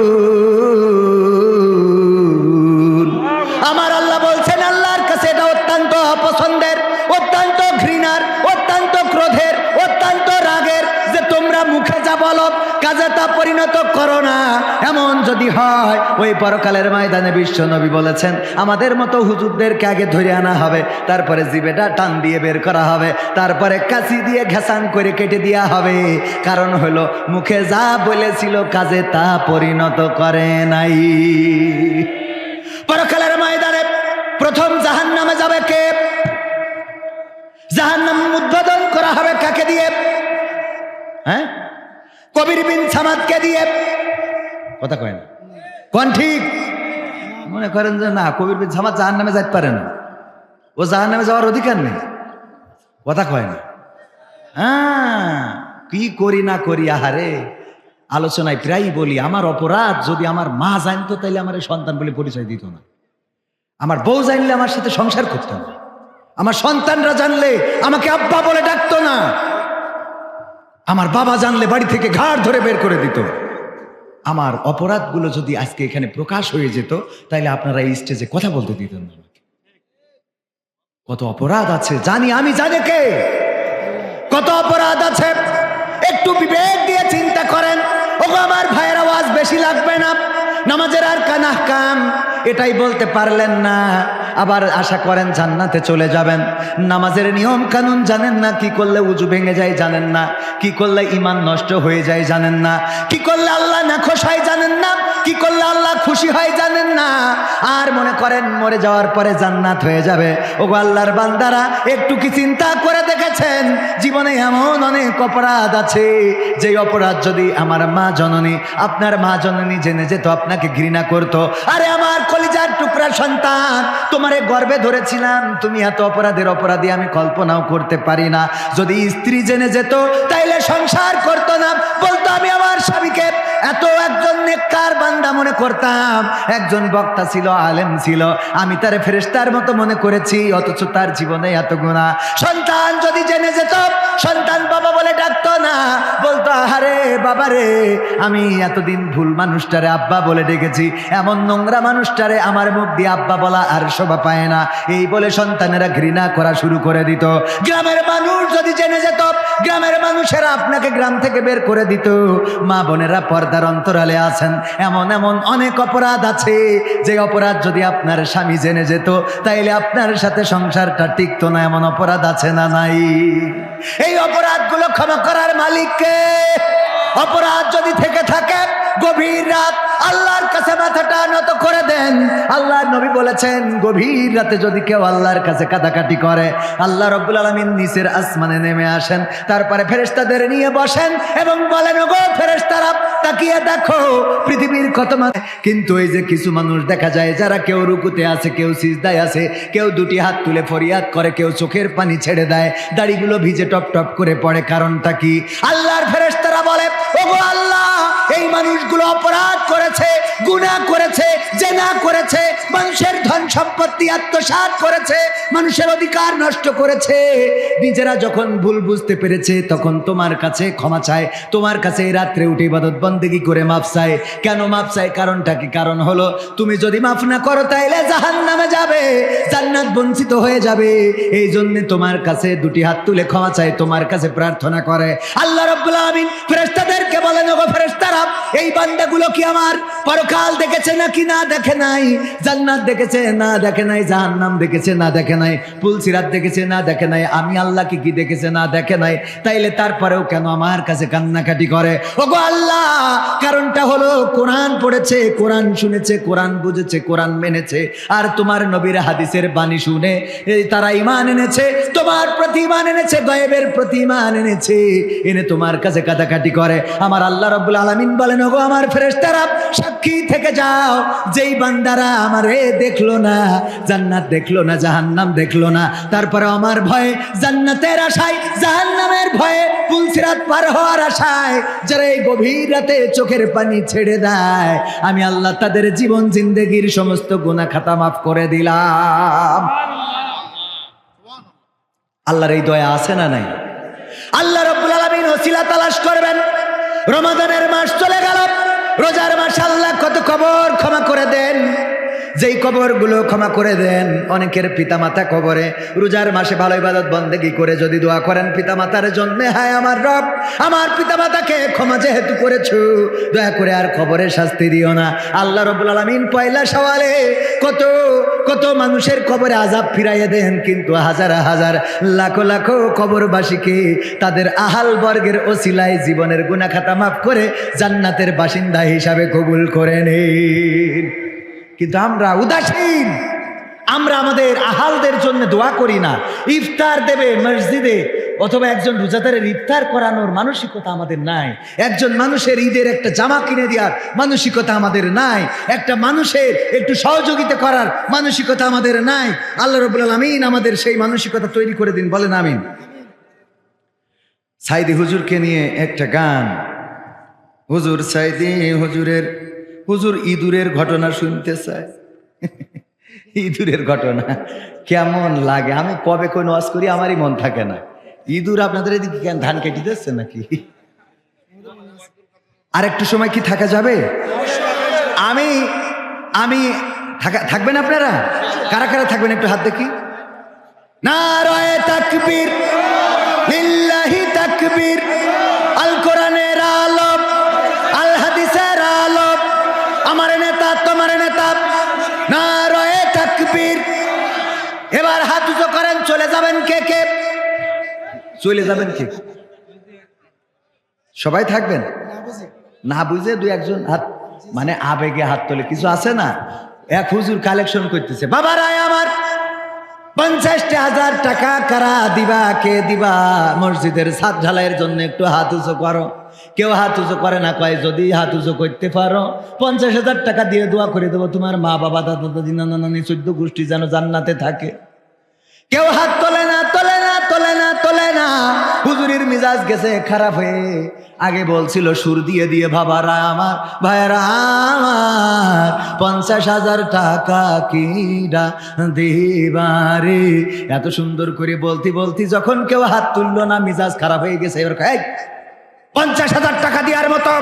আমার আল্লাহ বলছেন, আল্লাহর কাছে এটা অত্যন্ত অপছন্দের, অত্যন্ত ঘৃণার, অত্যন্ত ক্রোধের, অত্যন্ত রাগের যে তোমরা মুখে যা বলো কাজে তা পরিণত করো না। এমন যদি হয় ওই পরকালের ময়দানে বিশ্ব নবী বলেছেন আমাদের মতো হুজুরদেরকে আগে ধরে আনা হবে, তারপরে জিবেটা টান দিয়ে বের করা হবে, তারপরে কাঁচি দিয়ে ঘেঁষাং করে কেটে দেওয়া হবে। কারণ হলো মুখে যা বলেছিল কাজে তা পরিণত করে নাই। পরকালের ময়দানে প্রথম জাহান্নামে যাবে কে? জাহান্নাম উদ্বোধন করা হবে কাকে দিয়ে? হ্যাঁ, কবির বিন সামাদকে দিয়ে। কথা কয় না, কোন ঠিক? মনে করেন যে না, কবির বিন সামাদ জাহান্নামে যাইতে পারে না, ও জাহান্নামে যাওয়ার অধিকার নেই। কথা কয় না। হ্যাঁ, কি করি না করি, আহারে আলোচনায় প্রায়ই বলি আমার অপরাধ যদি আমার মা জানতো তাইলে আমার সন্তান বলে পরিচয় দিত না, আমার বউ জানলে আমার সাথে সংসার করতো না, আমার সন্তানরা জানলে আমাকে আব্বা বলে ডাকতো না, আমার বাবা জানলে বাড়ি থেকে ঘাড় ধরে বের করে দিত। আমার অপরাধগুলো যদি আজকে এখানে প্রকাশ হয়ে যেত তাইলে আপনারা এই স্টেজে কথা বলতে দিতেন না। কত অপরাধ আছে জানি আমি, জানে কে? কত অপরাধ আছে একটু বিবেক দিয়ে চিন্তা করেন। ওগো আমার ভাইয়ের আওয়াজ বেশি লাগবে না। নামাজের আর কান আহকাম এটাই বলতে পারলেন না, আবার আশা করেন জান্নাতে চলে যাবেন। নামাজের নিয়ম কানুন জানেন না, কি করলে উজু ভেঙে যায় জানেন না, কি করলে ঈমান নষ্ট হয়ে যায় জানেন না, কি করলে আল্লাহ নাখোশ হয় জানেন না, কি করলে আল্লাহ খুশি হয় জানেন না, আর মনে করেন মরে যাওয়ার পরে জান্নাত হয়ে যাবে। ওগো আল্লাহর বান্দারা, একটু কি চিন্তা করে দেখেছেন জীবনে এমন অনেক অপরাধ আছে যে অপরাধ যদি আমার মা জননী, আপনার মা জননী জেনে যেত আপনাকে ঘৃণা করত। আরে আমার কলিজার টুকরা সন্তান, তোমারে গর্ভে ধরেছিলাম, তুমি এত অপরাধের অপরাধী আমি কল্পনাও করতে পারি না। যদি স্ত্রী জেনে যেত তাইলে সংসার করতো না, বলতো আমি আমার স্বামীকে এত একজন নেককার বান্দা মনে করতাম, একজন বক্তা ছিল, আলেম ছিল, আমি তারে ফেরেশতার মতো মনে করেছি, অথচ তার জীবনে এত গুনাহ। সন্তান যদি জেনে যেত, সন্তান বাবা বলে ডাকতো না, বলতো আহারে বাবা রে, আমি এতদিন ভুল মানুষটারে আব্বা বলে ডেকেছি, এমন নোংরা মানুষটারে আমার মুখ দিয়ে আব্বা বলা আর শোভা পায় না, এই বলে সন্তানেরা ঘৃণা করা শুরু করে দিত। গ্রামের মানুষ যদি জেনে যেত, গ্রামের মানুষেরা আপনাকে গ্রাম থেকে বের করে দিত। মা বোনেরা পর্দার অন্তরালে আছেন, এমন এমন অনেক অপরাধ আছে যে অপরাধ যদি আপনার স্বামী জেনে যেত তাইলে আপনার সাথে সংসারটা টিকতো না। এমন অপরাধ আছে না নাই? এই অপরাধগুলো ক্ষমা করার মালিককে। অপরাধ যদি থেকে থাকে গভীর রাত আল্লাহর কাছে মাথাটা নত করে দেন। আল্লাহর নবী বলেছেন গভীর রাতে যদি কেউ আল্লাহর কাছে কাঁদাকাটি করে, আল্লাহ রাব্বুল আলামিন নিচের আসমানে নেমে আসেন, তারপরে ফেরেশতাদের নিয়ে বসেন এবং বলেন ওগো ফেরেশতারা তাকিয়ে দেখো পৃথিবীর কত মানুষ। কিন্তু এই যে কিছু মানুষ দেখা যায় যারা কেউ রুকুতে আছে, কেউ সিজদায় আছে, কেউ দুটি হাত তুলে ফরিয়াদ করে, কেউ চোখের পানি ছেড়ে দেয়, দাড়িগুলো ভিজে টপ টপ করে পড়ে। কারণটা কি? আল্লাহর ফেরেশতারা বলে ওগো আল্লাহ, এই মানুষগুলো অপরাধ করেছে, গুনাহ করেছে, জেনা করেছে, মানুষের ধন সম্পত্তি আত্মসাৎ করেছে, মানুষের অধিকার নষ্ট করেছে। নিজেরা যখন ভুল বুঝতে পেরেছে তখন তোমার কাছে ক্ষমা চায়, তোমার কাছে এই রাত্রে উঠে ইবাদত বন্দেগী করে মাফ চায়। কেন মাফ চায়? কারণটা কি? কারণ হলো তুমি যদি মাফ না করো তাইলে জাহান্নামে যাবে, জান্নাত বঞ্চিত হয়ে যাবে। এই জন্য তোমার কাছে দুটি হাত তুলে ক্ষমা চায়, তোমার কাছে প্রার্থনা করে। আল্লাহ রাব্বুল আলামিন ফেরেশতাদেরকে বলেন ওগো ফেরেশতারা, এই বান্দাগুলো কি আমার পরকাল দেখেছে নাকি না দেখে নাই? জান্নাত দেখেছে না দেখে নাই? জাহান্নাম দেখেছে না দেখে নাই? পুলসিরাত দেখেছে না দেখে নাই? আমি আল্লাহ কি দেখেছে না দেখে নাই? তাইলে তারপরেও কেন আমার কাছে কান্নাকাটি করে? ওগো আল্লাহ, কারণটা হলো কোরআন পড়েছে, কোরআন শুনেছে, কোরআন বুঝেছে, কোরআন মেনেছে, আর তোমার নবীর হাদিসের বাণী শুনে তারা ঈমান এনেছে, তোমার প্রতি ঈমান এনেছে, গায়েবের প্রতি ঈমান এনেছে, এনে তোমার কাছে কাটাকাটি করে। আমার আল্লাহ রাব্বুল আলামিন বলেন ওগো আমার ফেরেশতারা সাক্ষী থেকে যাও, যেই বান্দারা আমারে দেখলো না, জান্নাত দেখলো না, জাহান্নাম দেখলো না, তারপরে আমার ভয়ে জান্নাতের আশায়, জাহান্নামের ভয়ে পুলসিরাত পার হওয়ার আশায় যারা এই গভীর রাতে চোখের পানি ছেড়ে দেয়, আমি আল্লাহ তাদের জীবন জিন্দেগির সমস্ত গুনাহ খাতা মাফ করে দিলাম। আল্লাহর এই দয়া আছে না নাই? আল্লাহ রাব্বুল আলামিন ওসিলা তালাশ করবেন। রমাদানের মাস চলে গেল, রোজার মাস, আল্লাহ কত কবর ক্ষমা করে দেন। যেই কবরগুলো ক্ষমা করে দেন। অনেকের পিতামাতা কবরে, রোজার মাসে ভালো ইবাদত বন্দেগী করে যদি দোয়া করেন পিতামাতার জন্য, হায় আমার রব, আমার পিতামাতাকে ক্ষমা যেহেতু করেছো, দয়া করে আর কবরে শাস্তি দিও না। আল্লাহ রাব্বুল আলামিন পয়লা সওয়ালে কত কত মানুষের কবরে আযাব ফিরাইয়ে দেন, কিন্তু হাজার হাজার লাখো লাখো কবরবাসীকে তাদের আহাল বর্গের ওসিলায় জীবনের গুনাহ খাতা মাফ করে জান্নাতের বাসিন্দা হিসাবে কবুল করে নেন। কিন্তু আমরা উদাসীন, আমরা আমাদের আহালদের জন্য দোয়া করি না। ইফতার দেবে মসজিদে, অথবা একজন রোজাদারের ইফতার করানোর মানসিকতা আমাদের নাই। একজন মানুষের ঈদের একটা জামা কিনে দেওয়ার মানসিকতা আমাদের নাই। একটা মানুষের একটু সহযোগিতা করার মানসিকতা আমাদের নাই। আল্লাহ রাব্বুল আলামিন আমাদের সেই মানসিকতা তৈরি করে দিন, বলেন আমিন। সাইদি হুজুরকে নিয়ে একটা গান, হুজুর সাইদি হুজুর ইঁদুরের ঘটনা শুনতে চায়। ইঁদুরের ঘটনা কেমন লাগে? আমি কবে কোন ওয়াজ করি আমারই মন থাকে না। ইঁদুর আপনাদের এদিকে কেন ধান কেটে দিচ্ছে নাকি? আর একটু সময় কি থাকা যাবে? আমি থাকবেন আপনারা? কারা কারা থাকবেন একটু হাত দেখি। নারায়ে তাকবীর, লিল্লাহি তাকবীর, আল কোরআনের আলোক, আল হাদিসের আলোক, আমার নেতা তোমার নেতা, নারায়ে তাকবীর। এবার হাত উঁচু করেন। চলে যাবেন কে কে? চলে যাবেন কে? সবাই থাকবেন? না বুঝে দুই একজন হাত, মানে আবেগে হাত তোলে। কিছু আছে না, এক হুজুর কালেকশন করতেছে, বাবারায় আমার 50,000 টাকা কারা দিবা, কে দিবা মসজিদের ছাদ ঢালাইয়ের জন্য? একটু হাত উঁচু করো। কেউ হাত উঁচু করে না, কয় যদি হাত উঁচু করতে পারো 50,000 টাকা দিয়ে দোয়া করে দেবো তোমার মা বাবা দাদা দাদি নানা নানি 14 গোষ্ঠী যেন জান্নাতে থাকে। কেউ হাত তোলে না, তোলে না, তোলে না, তোলে না। হুজুরের মিজাজ গেছে খারাপ হয়ে। আগে বলছিল সুর দিয়ে দিয়ে, বাবারা আমার, ভাইরা আমার, 50,000 টাকা কিডা দিবারে। এত সুন্দর করে বলতে বলতে যখন কেউ হাত তুললো না, মিজাজ খারাপ হয়ে গেছে। এবার 50,000 টাকা দেওয়ার মতো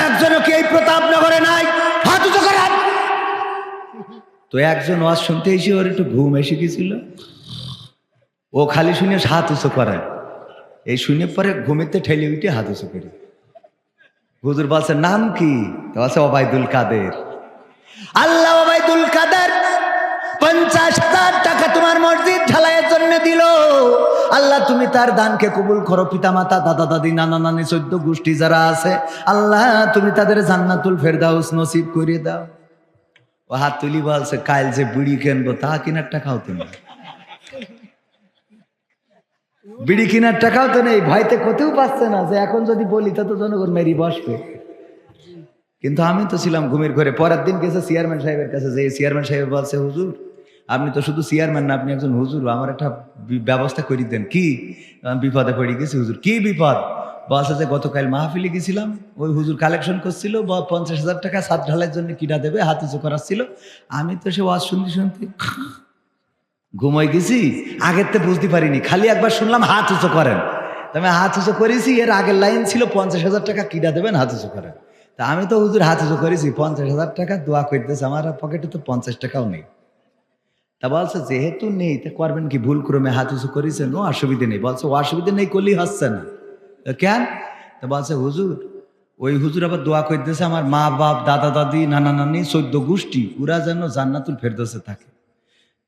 একজনও কি এই প্রতাপনগরে নাই? হাত উঁচু করে। তো একজন ওয়াজ শুনতে এসে ওর একটু ঘুম এসে গেছিল, ও খালি শুনে হাত উঁচু করে। এই শুনে পরে ঘুমেতে ঠেলে উঠে হাত উঁচু করে। হুজুর বলছে নাম কি? বলছে ওবায়দুল কাদের। আল্লাহ ওবায়দুল কাদের 50,000 টাকা তোমার মসজিদ ঢালাইয়ের জন্য দিল। আল্লাহ তুমি তার দানকে কবুল করো। পিতা মাতা দাদা দাদি নানা নানি 14 গোষ্ঠী যারা আছে, আল্লাহ তুমি তাদের জান্নাতুল ফেরদাউস নসিব করে দাও। ও হাত তুলি বলছে, কাল যে বিড়ি কিনবো তা কেনার টাকাও তো নেই। বিড়ি কেনার টাকাও তো নেই। ভয়তে কোথাও পাচ্ছে না যে এখন যদি বলি তা তো জনগণ মেরি বসবে। কিন্তু আমি তো ছিলাম ঘুমের ঘরে। পরের দিন গেছে চেয়ারম্যান সাহেবের কাছে, যে চেয়ারম্যান সাহেব বলছে, হুজুর আপনি তো শুধু চেয়ারম্যান না, আপনি একজন হুজুর, আমার একটা ব্যবস্থা করে দেন। কি? বিপদে পড়ে গেছি হুজুর। কি বিপদ? বলছে যে গতকাল মাহফিলে গেছিলাম, ওই হুজুর কালেকশন করছিল 50,000 টাকা ছাদ ঢালাইয়ের জন্য কিনা দেবে, হাত উঁচু করাচ্ছিল। আমি তো সে ওয়াজ শুনতে শুনতে ঘুমাই গেছি। আগের তো বুঝতে পারিনি, খালি একবার শুনলাম হাত উঁচু করেন। আমি হাত উঁচু করেছি। এর আগের লাইন ছিল 50,000 টাকা কিনা দেবেন, হাত উঁচু করেন। তা আমি তো হুজুর হাত উঁচু করেছি, 50,000 টাকা দোয়া করতেছে, আমার পকেটে তো 50 টাকাও নেই। তা বলছে যেহেতু নেই তা করবেন কি? ভুল ক্রমে হাত উঁচু করেছেন, ও অসুবিধে নেই। বলছে ও অসুবিধে নেই করলেই হচ্ছে না কেন? তা বলছে হুজুর, ওই হুজুর আবার দোয়া করতেছে আমার মা বাপ দাদা দাদি নানা নানি 14 গোষ্ঠী ওরা যেন জান্নাতুল ফেরদৌসে থাকে।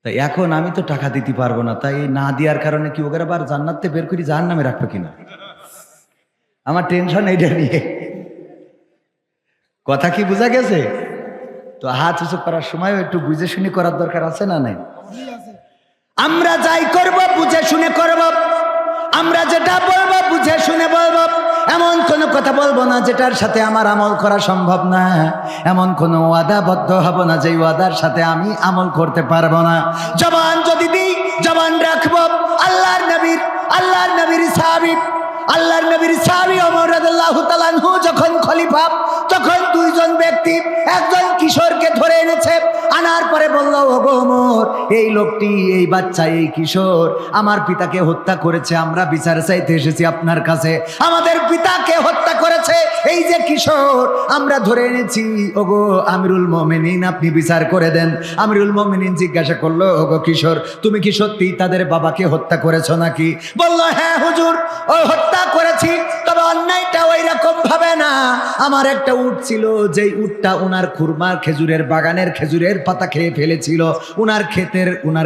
তাই এখন আমি তো টাকা দিতে পারবো না, তাই না দেওয়ার কারণে কি ওকে আবার জান্নাতে বের করে জাহান্নামে রাখবে কিনা, আমার টেনশন এইটা নিয়ে। কথা কি বোঝা গেছে? তো হাত উঁচু করার সময় একটু বুঝে শুনে করার দরকার আছে না নাই? আমরা যাই করব বুঝে শুনে করব। আমরা যেটা বলবো বুঝে শুনে বলবো। এমন কোনো কথা বলবো না যেটার সাথে আমার আমল করা সম্ভব না। এমন কোনো ওয়াদাবদ্ধ হব না যে ওয়াদার সাথে আমি আমল করতে পারবো না। জবান যদি দিই জবান রাখবো। আল্লাহর নবীর সাহাবী আল্লাহর নবীর সাহাবী ওমর রাদিয়াল্লাহু তাআলা আনহু যখন খলিফা, তখন দুইজন ব্যক্তি একজন কিশোরকে ধরে এনেছে। আনার পরে বলল, ওগো ওমর, এই লোকটি, এই বাচ্চা, এই কিশোর আমার পিতাকে হত্যা করেছে, আমরা বিচার চাইতে এসেছি আপনার কাছে। আমাদের পিতাকে হত্যা করেছে এই যে কিশোর, আমরা ধরে এনেছি। ওগো আমিরুল মুমিনিন, আপনি বিচার করে দেন। আমিরুল মুমিনিন জিজ্ঞাসা করলো, ওগো কিশোর, তুমি কি সত্যি তাদের বাবাকে হত্যা করেছো নাকি? বলল, হ্যাঁ হুজুর, ও হত্যা করেছি, তবে অন্যায়টা ওই রকম ভাবে না। আমার একটা উট ছিল, যেই উটটা উনার খুরমার খেজুরের বাগানের খেজুরের পাতা খেয়ে ফেলেছিল, উনার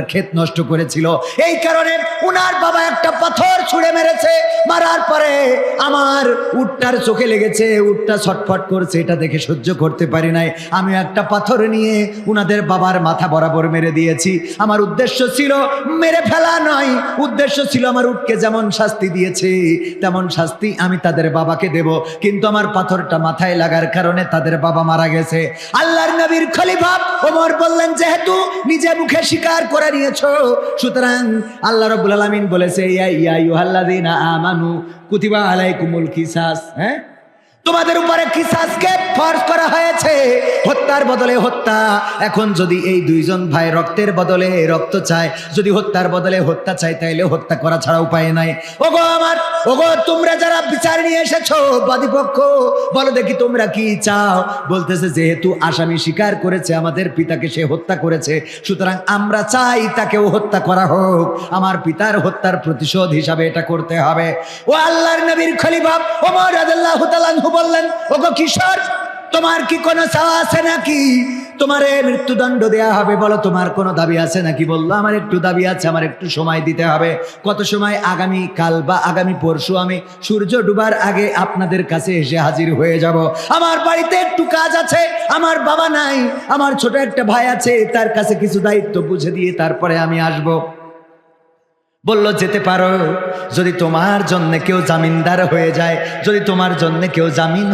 ক্ষেত নষ্ট করেছিল। এই কারণে উনার বাবা একটা পাথর ছুঁড়ে মেরেছে। মারার পরে আমার উটটার চোখে লেগেছে, উটটা ছটফট করছে, এটা দেখে সহ্য করতে পারি নাই। আমি একটা পাথর নিয়ে উনাদের বাবার মাথা বরাবর মেরে দিয়েছি। আমার উদ্দেশ্য ছিল মেরে ফেলা নয়, উদ্দেশ্য ছিল আমার উটকে যেমন শাস্তি দিয়েছে তেমন শাস্তি আমি তাদের বাবাকে দেব। কিন্তু আমার পাথরটা মাথায় লাগার কারণে তাদের বাবা মারা গেছে। আল্লাহর নবীর খলিফা ওমর বললেন, যেহেতু নিজে মুখে স্বীকার করে নিয়েছো, সুতরাং আল্লাহ রাব্বুল আলামিন বলেছে, ইয়া আইয়ুহাল্লাযীনা আমানু কুতিবা আলাইকুমুল কিসাস, হ্যাঁ, তোমাদের উপরে কিসাসকে ফরজ করা হয়েছে, হত্যার বদলে হত্যা। এখন যদি এই দুইজন ভাই রক্তের বদলে রক্ত চায়, যদি হত্যার বদলে হত্যা চায়, তাইলে হত্যা করা ছাড়া উপায় নাই। ওগো তোমরা যারা বিচার নিয়ে এসেছো, বাদীপক্ষ, বলো দেখি তোমরা কি চাও? বলতেছে, যেহেতু আসামি স্বীকার করেছে আমাদের পিতাকে সে হত্যা করেছে, সুতরাং আমরা চাই তাকেও হত্যা করা হোক। আমার পিতার হত্যার প্রতিশোধ হিসাবে এটা করতে হবে। ও আল্লাহর নবীর খলিফা ওমর রাদিয়াল্লাহু তাআলা আনহু বললেন, ওগো কিশোর, তোমার কি কোনো চাওয়া আছে নাকি? তোমারে মৃত্যুদণ্ড দেয়া হবে, বলো তোমার কোনো দাবি আছে নাকি? বললো, আমার একটু দাবি আছে, আমার একটু সময় দিতে হবে। কত সময়? আগামী কাল বা আগামী পরশু আমি সূর্য ডুবার আগে আপনাদের কাছে এসে হাজির হয়ে যাব। আমার বাড়িতে একটু কাজ আছে, আমার বাবা নাই, আমার ছোট একটা ভাই আছে, তার কাছে কিছু দায়িত্ব বুঝে দিয়ে তারপরে আমি আসব। বলল, যেতে পারো, যদি তোমার জন্য কেউ জামিনদার হয়ে যায়, যদি তোমার জন্য কেউ জামিন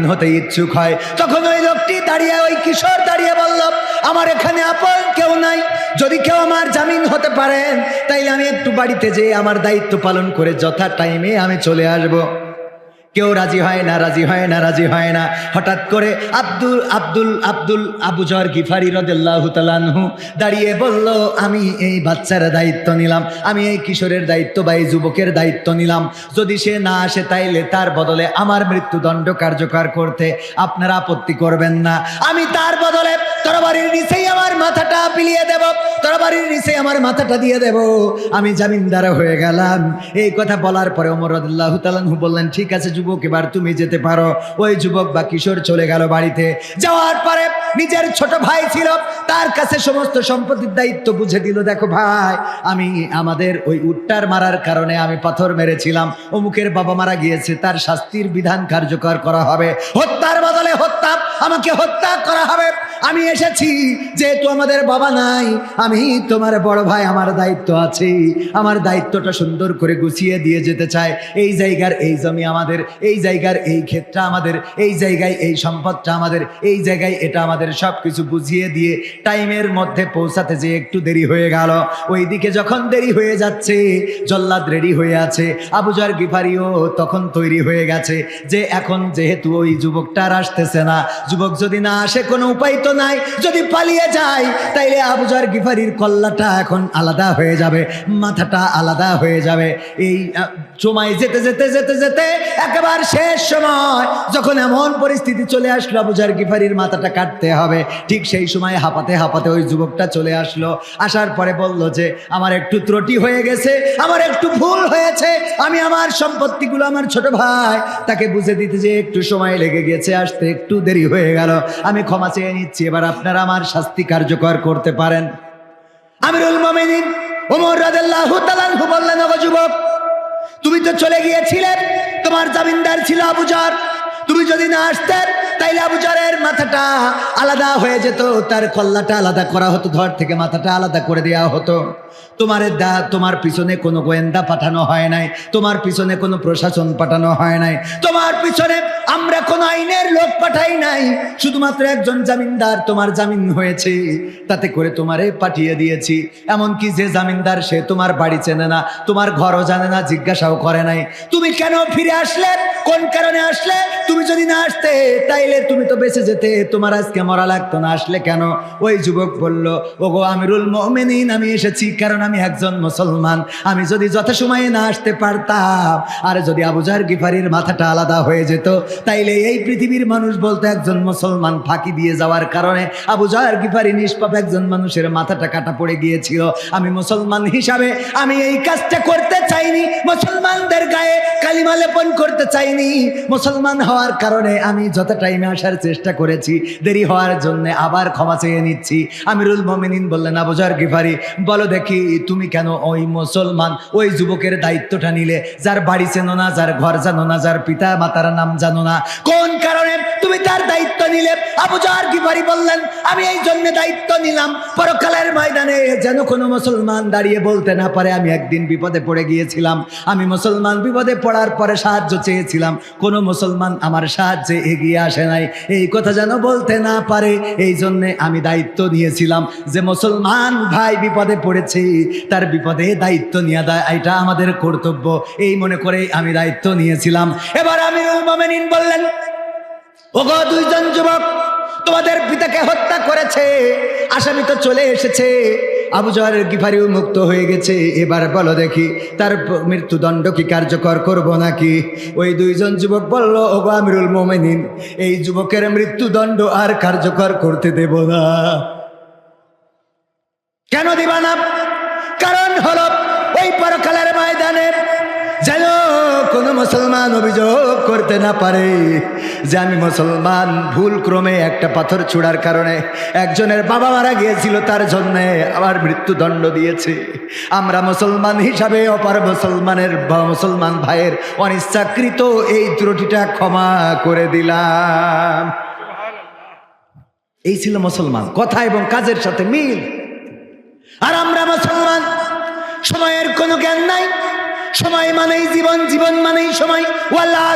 হতে ইচ্ছুক হয়। তখন ওই লোকটি দাঁড়িয়ে, ওই কিশোর দাঁড়িয়ে বলল, আমার এখানে আপন কেউ নাই, যদি কেউ আমার জামিন হতে পারেন তাইলে আমি একটু বাড়িতে যেয়ে আমার দায়িত্ব পালন করে যথা টাইমে আমি চলে আসব। কেউ রাজি হয় না। হঠাৎ করে আবু যর গিফারি রাদিয়াল্লাহু তাআলা আনহু দাঁড়িয়ে বলল, আমি এই বাচ্চার দায়িত্ব নিলাম, আমি এই কিশোরের দায়িত্ব বা এই যুবকের দায়িত্ব নিলাম। যদি সে না আসে তাইলে তার বদলে আমার মৃত্যুদণ্ড কার্যকর করতে আপনারা আপত্তি করবেন না। আমি তার বদলে তরবারির নিচেই আমার মাথাটা পিলিয়ে দেব, তরবারির নিচে আমার মাথাটা দিয়ে দেব। আমি জামিনদার হয়ে গেলাম। এই কথা বলার পরে ওমর রাদিয়াল্লাহু তাআলা আনহু বললেন, ঠিক আছে যুবক, এবার তুমি যেতে পারো। ওই যুবক বা কিশোর চলে গেল বাড়িতে। যাওয়ার পরে নিজের ছোট ভাই ছিল, তার কাছে সমস্ত সম্পত্তির দায়িত্ব বুঝে দিল। দেখো ভাই, আমি আমাদের ওই উটটার মারার কারণে আমি পাথর মেরেছিলাম, অমুকের বাবা মারা গিয়েছে, তার শাস্তির বিধান কার্যকর করা হবে, হত্যার বদলে হত্যা, আমাকে হত্যা করা হবে। আমি এসেছি, যেহেতু আমাদের বাবা নাই, আমি তোমার বড় ভাই, আমার দায়িত্ব আছে, আমার দায়িত্বটা সুন্দর করে গুছিয়ে দিয়ে যেতে চাই। এই জায়গার এই জমি আমাদের, এই জায়গার এই ক্ষেতটা আমাদের, এই জায়গায় এই সম্পদটা আমাদের, এই জায়গায় এটা আমাদের, সবকিছু বুঝিয়ে দিয়ে টাইমের মধ্যে পৌঁছাতে যে একটু দেরি হয়ে গেল। ওইদিকে যখন দেরি হয়ে যাচ্ছে, জল্লাদ রেডি হয়ে আছে, আবু যর গিফারিও তখন তৈরি হয়ে গেছে যে এখন যেহেতু ওই যুবকটা আর আসতেছে না, যুবক যদি না আসে কোনো উপায় তো নাই, যদি পালিয়ে যায় তাইলে আবু যর গিফারির কল্লাটা এখন আলাদা হয়ে যাবে, মাথাটা আলাদা হয়ে যাবে। এই সময় যেতে যেতে যেতে যেতে একেবারে শেষ সময় যখন এমন পরিস্থিতি চলে আসলো আবু যর গিফারির মাথাটা কাটতে হবে, ঠিক সেই সময় হাঁপাতে হাঁপাতে ওই যুবকটা চলে আসলো। আসার পরে বলল যে আমার একটু ত্রুটি হয়ে গেছে, আমার একটু ভুল হয়েছে, আমি আমার সম্পত্তিগুলো আমার ছোট ভাই তাকে বুঝে দিতে যে একটু সময় লেগে গেছে, আসতে একটু দেরি হয়ে গেল, আমি ক্ষমা চেয়ে নিচ্ছি, এবার আপনারা আমার শাস্তি কার্যকর করতে পারেন। আমিরুল মুমিনিন ওমর রাদিয়াল্লাহু তাআলা আনহু বললেন, ওগো যুবক, তুমি তো চলে গিয়েছিলে, তোমার জামিনদার ছিল আবু যর, তুমি যদি না আসতেন তাইলে আবু জাহলের মাথাটা আলাদা হয়ে যেত, তার কল্লাটা আলাদা করা হতো, ধর থেকে মাথাটা আলাদা করে দেওয়া হতো। তোমার পিছনে কোনো গোয়েন্দা পাঠানো হয় নাই, তোমার পিছনে কোনো প্রশাসন পাঠানো হয় নাই, তোমার পিছনে আমরা কোনো আইনের লোক পাঠাই নাই, শুধুমাত্র একজন জামিনদার তোমার জামিন হয়েছে, তাতে করে তোমারে পাঠিয়ে দিয়েছি। এমনকি যে জামিনদার সে তোমার বাড়ি চেনে না, তোমার ঘরও জানে না, জিজ্ঞাসাও করে নাই তুমি কেন ফিরে আসলে, কোন কারণে আসলে। তুমি যদি না আসতে তাইলে তুমি তো বেঁচে যেতে, তোমার আজকে মরা লাগতো না, আসলে কেন? ওই যুবক বলল, ওগো আমিরুল মুমিনিন, আমি এসেছি কারণ আমি একজন মুসলমান। আমি যদি যথাসময়ে না আসতে পারতাম, আর যদি আবু জাহল গিফারির মাথাটা আলাদা হয়ে যেত, তাইলে এই পৃথিবীর মানুষ বলতো একজন মুসলমান ফাঁকি দিয়ে যাওয়ার কারণে আবু জাহল গিফারি নিষ্পাপ একজন মানুষের মাথাটা কাটা পড়ে গিয়েছিল। আমি মুসলমান হিসাবে আমি এই কাজটা করতে চাইনি, মুসলমানদের গায়ে কালিমা লেপন করতে চাইনি। মুসলমান হওয়ার কারণে আমি যত টাইমে আসার চেষ্টা করেছি, দেরি হওয়ার জন্য আবার ক্ষমা চেয়ে নিচ্ছি। আমিরুল মুমিনিন বললেন, আবু জাহল গিফারি বলো দেখি, তুমি কেন ওই মুসলমান ওই যুবকের দায়িত্বটা নিলে, যার বাড়ি চেনো না, যার ঘর জানো না, যার পিতা মাতার নাম জানো না, কোন কারণে তুমি তার দায়িত্ব নিলে? আবু জাহল গিফারি বললেন, আমি এই জন্য দায়িত্ব নিলাম, পরকালের ময়দানে যেন কোনো মুসলমান দাঁড়িয়ে বলতে না পারে আমি একদিন বিপদে পড়ে গিয়েছিলাম, আমি মুসলমান বিপদে পড়ার পরে সাহায্য চেয়েছিলাম, কোনো মুসলমান আমার সাহায্যে এগিয়ে আসে নাই, এই কথা যেন বলতে না পারে। এই জন্যে আমি দায়িত্ব নিয়েছিলাম যে মুসলমান ভাই বিপদে পড়েছে, তার বিপদে দায়িত্ব নেওয়া দেয়, এটা আমাদের কর্তব্য, এই মনে করে আমি দায়িত্ব নিয়েছিলাম। এবার আমিরুল মুমিনিন বললেন, ওগো দুইজন যুবক, তোমাদের পিতাকে হত্যা করেছে, আসামি তো চলে এসেছে, আবু জাহল গিফারিও মুক্ত হয়ে গেছে, এবার বলো দেখি তার মৃত্যুদণ্ড কি কার্যকর করব নাকি? ওই দুইজন যুবক বলল, ওগো আমিরুল মুমিনিন, এই যুবকের মৃত্যুদণ্ড আর কার্যকর করতে দেব না। কেন দিবা না? কারণ হলো ওই পরকালের ময়দানে যেন কোনো মুসলমান অভিযোগ করতে না পারে যে আমি মুসলমান ভুল ক্রমে একটা পাথর ছোড়ার কারণে একজনের বাবা মারা গিয়েছিল, তার জন্য আবার মৃত্যুদণ্ড দিয়েছে। আমরা মুসলমান হিসাবে অপর মুসলমান ভাইয়ের অনিচ্ছাকৃত এই ত্রুটিটা ক্ষমা করে দিলাম। এই ছিল মুসলমান, কথা এবং কাজের সাথে মিল। আর আমরা মুসলমান, সময়ের কোনো জ্ঞান নাই, সময় মানেই জীবন, জীবন মানেই সময়। ওয়াল্লাহ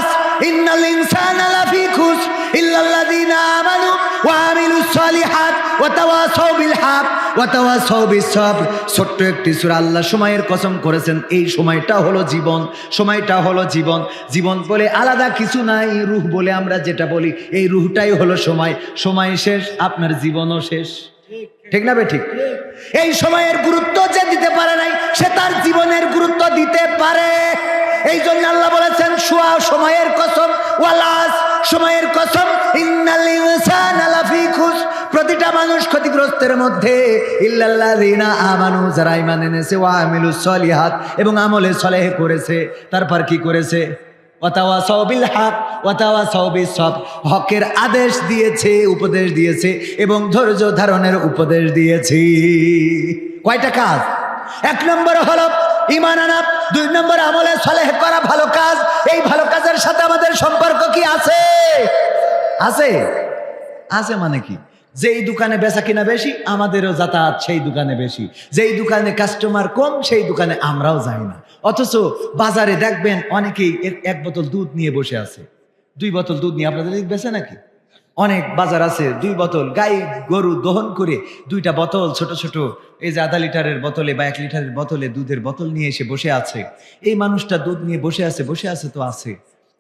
ইন্নাল ইনসানা লাফি খুসর ইল্লাল্লাযিনা আমানু ওয়া আমিলুস সলিহাত ওয়া তাওয়াসাউ বিল হক ওয়া তাওয়াসাউ বিস সবর। ছোট্ট একটি সূরা, আল্লাহ সময়ের কসম করেছেন, এই সময়টা হলো জীবন, সময়টা হলো জীবন। জীবন বলে আলাদা কিছু নাই, রূহ বলে আমরা যেটা বলি, এই রূহটাই হলো সময়। সময় শেষ, আপনার জীবনও শেষ, ঠিক না ঠিক? এই সময়ের গুরুত্ব যে দিতে পারে নাই, সে তার জীবনের গুরুত্ব দিতে পারে। এই জন্য আল্লাহ বলেছেন, শুয়া সময়ের কসম, ওয়ালাস সময়ের কসম, ইন্নাল ইনসানা লাফি খুসর, প্রতিটা মানুষ ক্ষতিগ্রস্তের মধ্যে, ইল্লাল্লাযিনা আমানু, যারা ঈমান এনেছে, ওয়া আমিলুস সলিহাত, এবং আমলে সলেহ করেছে। তারপর কি করেছে? ওয়াতাওয়াসাউ বিল হক ওয়াতাওয়াসাউ বিস সবর, হকের আদেশ দিয়েছে, উপদেশ দিয়েছে, এবং ধৈর্য ধারণের উপদেশ দিয়েছি। কয়টা কাজ? এক নম্বর হলো ঈমান আনা, দুই নম্বর আমলে সলেহ করা, ভালো কাজ। এই ভালো কাজের সাথে আমাদের সম্পর্ক কি আছে? আছে, আছে মানে কি? যেই দোকানে বেচা কিনা বেশি, আমাদেরও যাতায়াত সেই দোকানে বেশি। যেই দোকানে কাস্টমার কম, সেই দোকানে আমরাও যাই না। অথচ বাজারে দেখবেন অনেকেই এক বোতল দুধ নিয়ে বসে আছে, 2 বোতল দুধ নিয়ে। আপনাদের বেচে নাকি? অনেক বাজার আছে 2 বোতল, গাই গরু দহন করে 2টা বোতল, ছোট ছোট, এই যে 1/2 লিটারের বোতলে বা 1 লিটারের বোতলে দুধের বোতল নিয়ে এসে বসে আছে। এই মানুষটা দুধ নিয়ে বসে আছে তো আছে,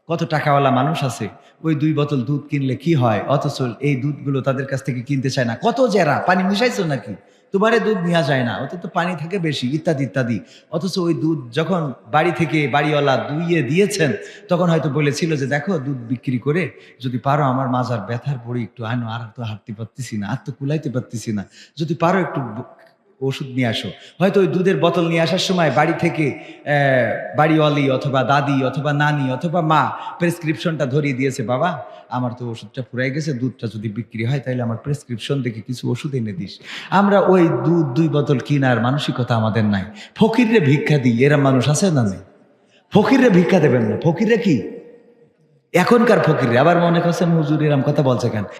কত টাকাওয়ালা মানুষ আছে, ওই 2 বোতল দুধ কিনলে কি হয়? অথচ এই দুধগুলো তাদের কাছ থেকে কিনতে চায় না। কত জেরা, পানি মিশাইছো নাকি? তোমারে দুধ নেওয়া যায় না, ওতে তো পানি থাকে বেশি, ইত্যাদি ইত্যাদি। অথচ ওই দুধ যখন বাড়ি থেকে বাড়িওয়ালা দুইয়ে দিয়েছেন, তখন হয়তো বলেছিল যে দেখো, দুধ বিক্রি করে যদি পারো আমার মাজার ব্যথার পরে একটু আনো, আর তো হাঁটতে পারতেছি না, আর তো কুলাইতে পারতেছি না, যদি পারো একটু ওষুধ নিয়ে আসো। হয়তো ওই দুধের বোতল নিয়ে আসার সময় বাড়ি থেকে বাড়িওয়ালি অথবা দাদি অথবা নানি অথবা মা প্রেসক্রিপশনটা ধরিয়ে দিয়েছে, বাবা আমার তো ওষুধটা ফুরাই গেছে, দুধটা যদি বিক্রি হয় তাহলে আমার প্রেসক্রিপশন দেখে কিছু ওষুধ এনে দিস। আমরা ওই দুধ 2 বোতল কিনার মানসিকতা আমাদের নাই। ফকিররে ভিক্ষা দিই, এরা মানুষ আছে না? নেই। ফকিররে ভিক্ষা দেবেন না, ফকিররে কি এখনকার ফকির আবার মনে করছেন হুজুর এরম কথা বলছে কেন?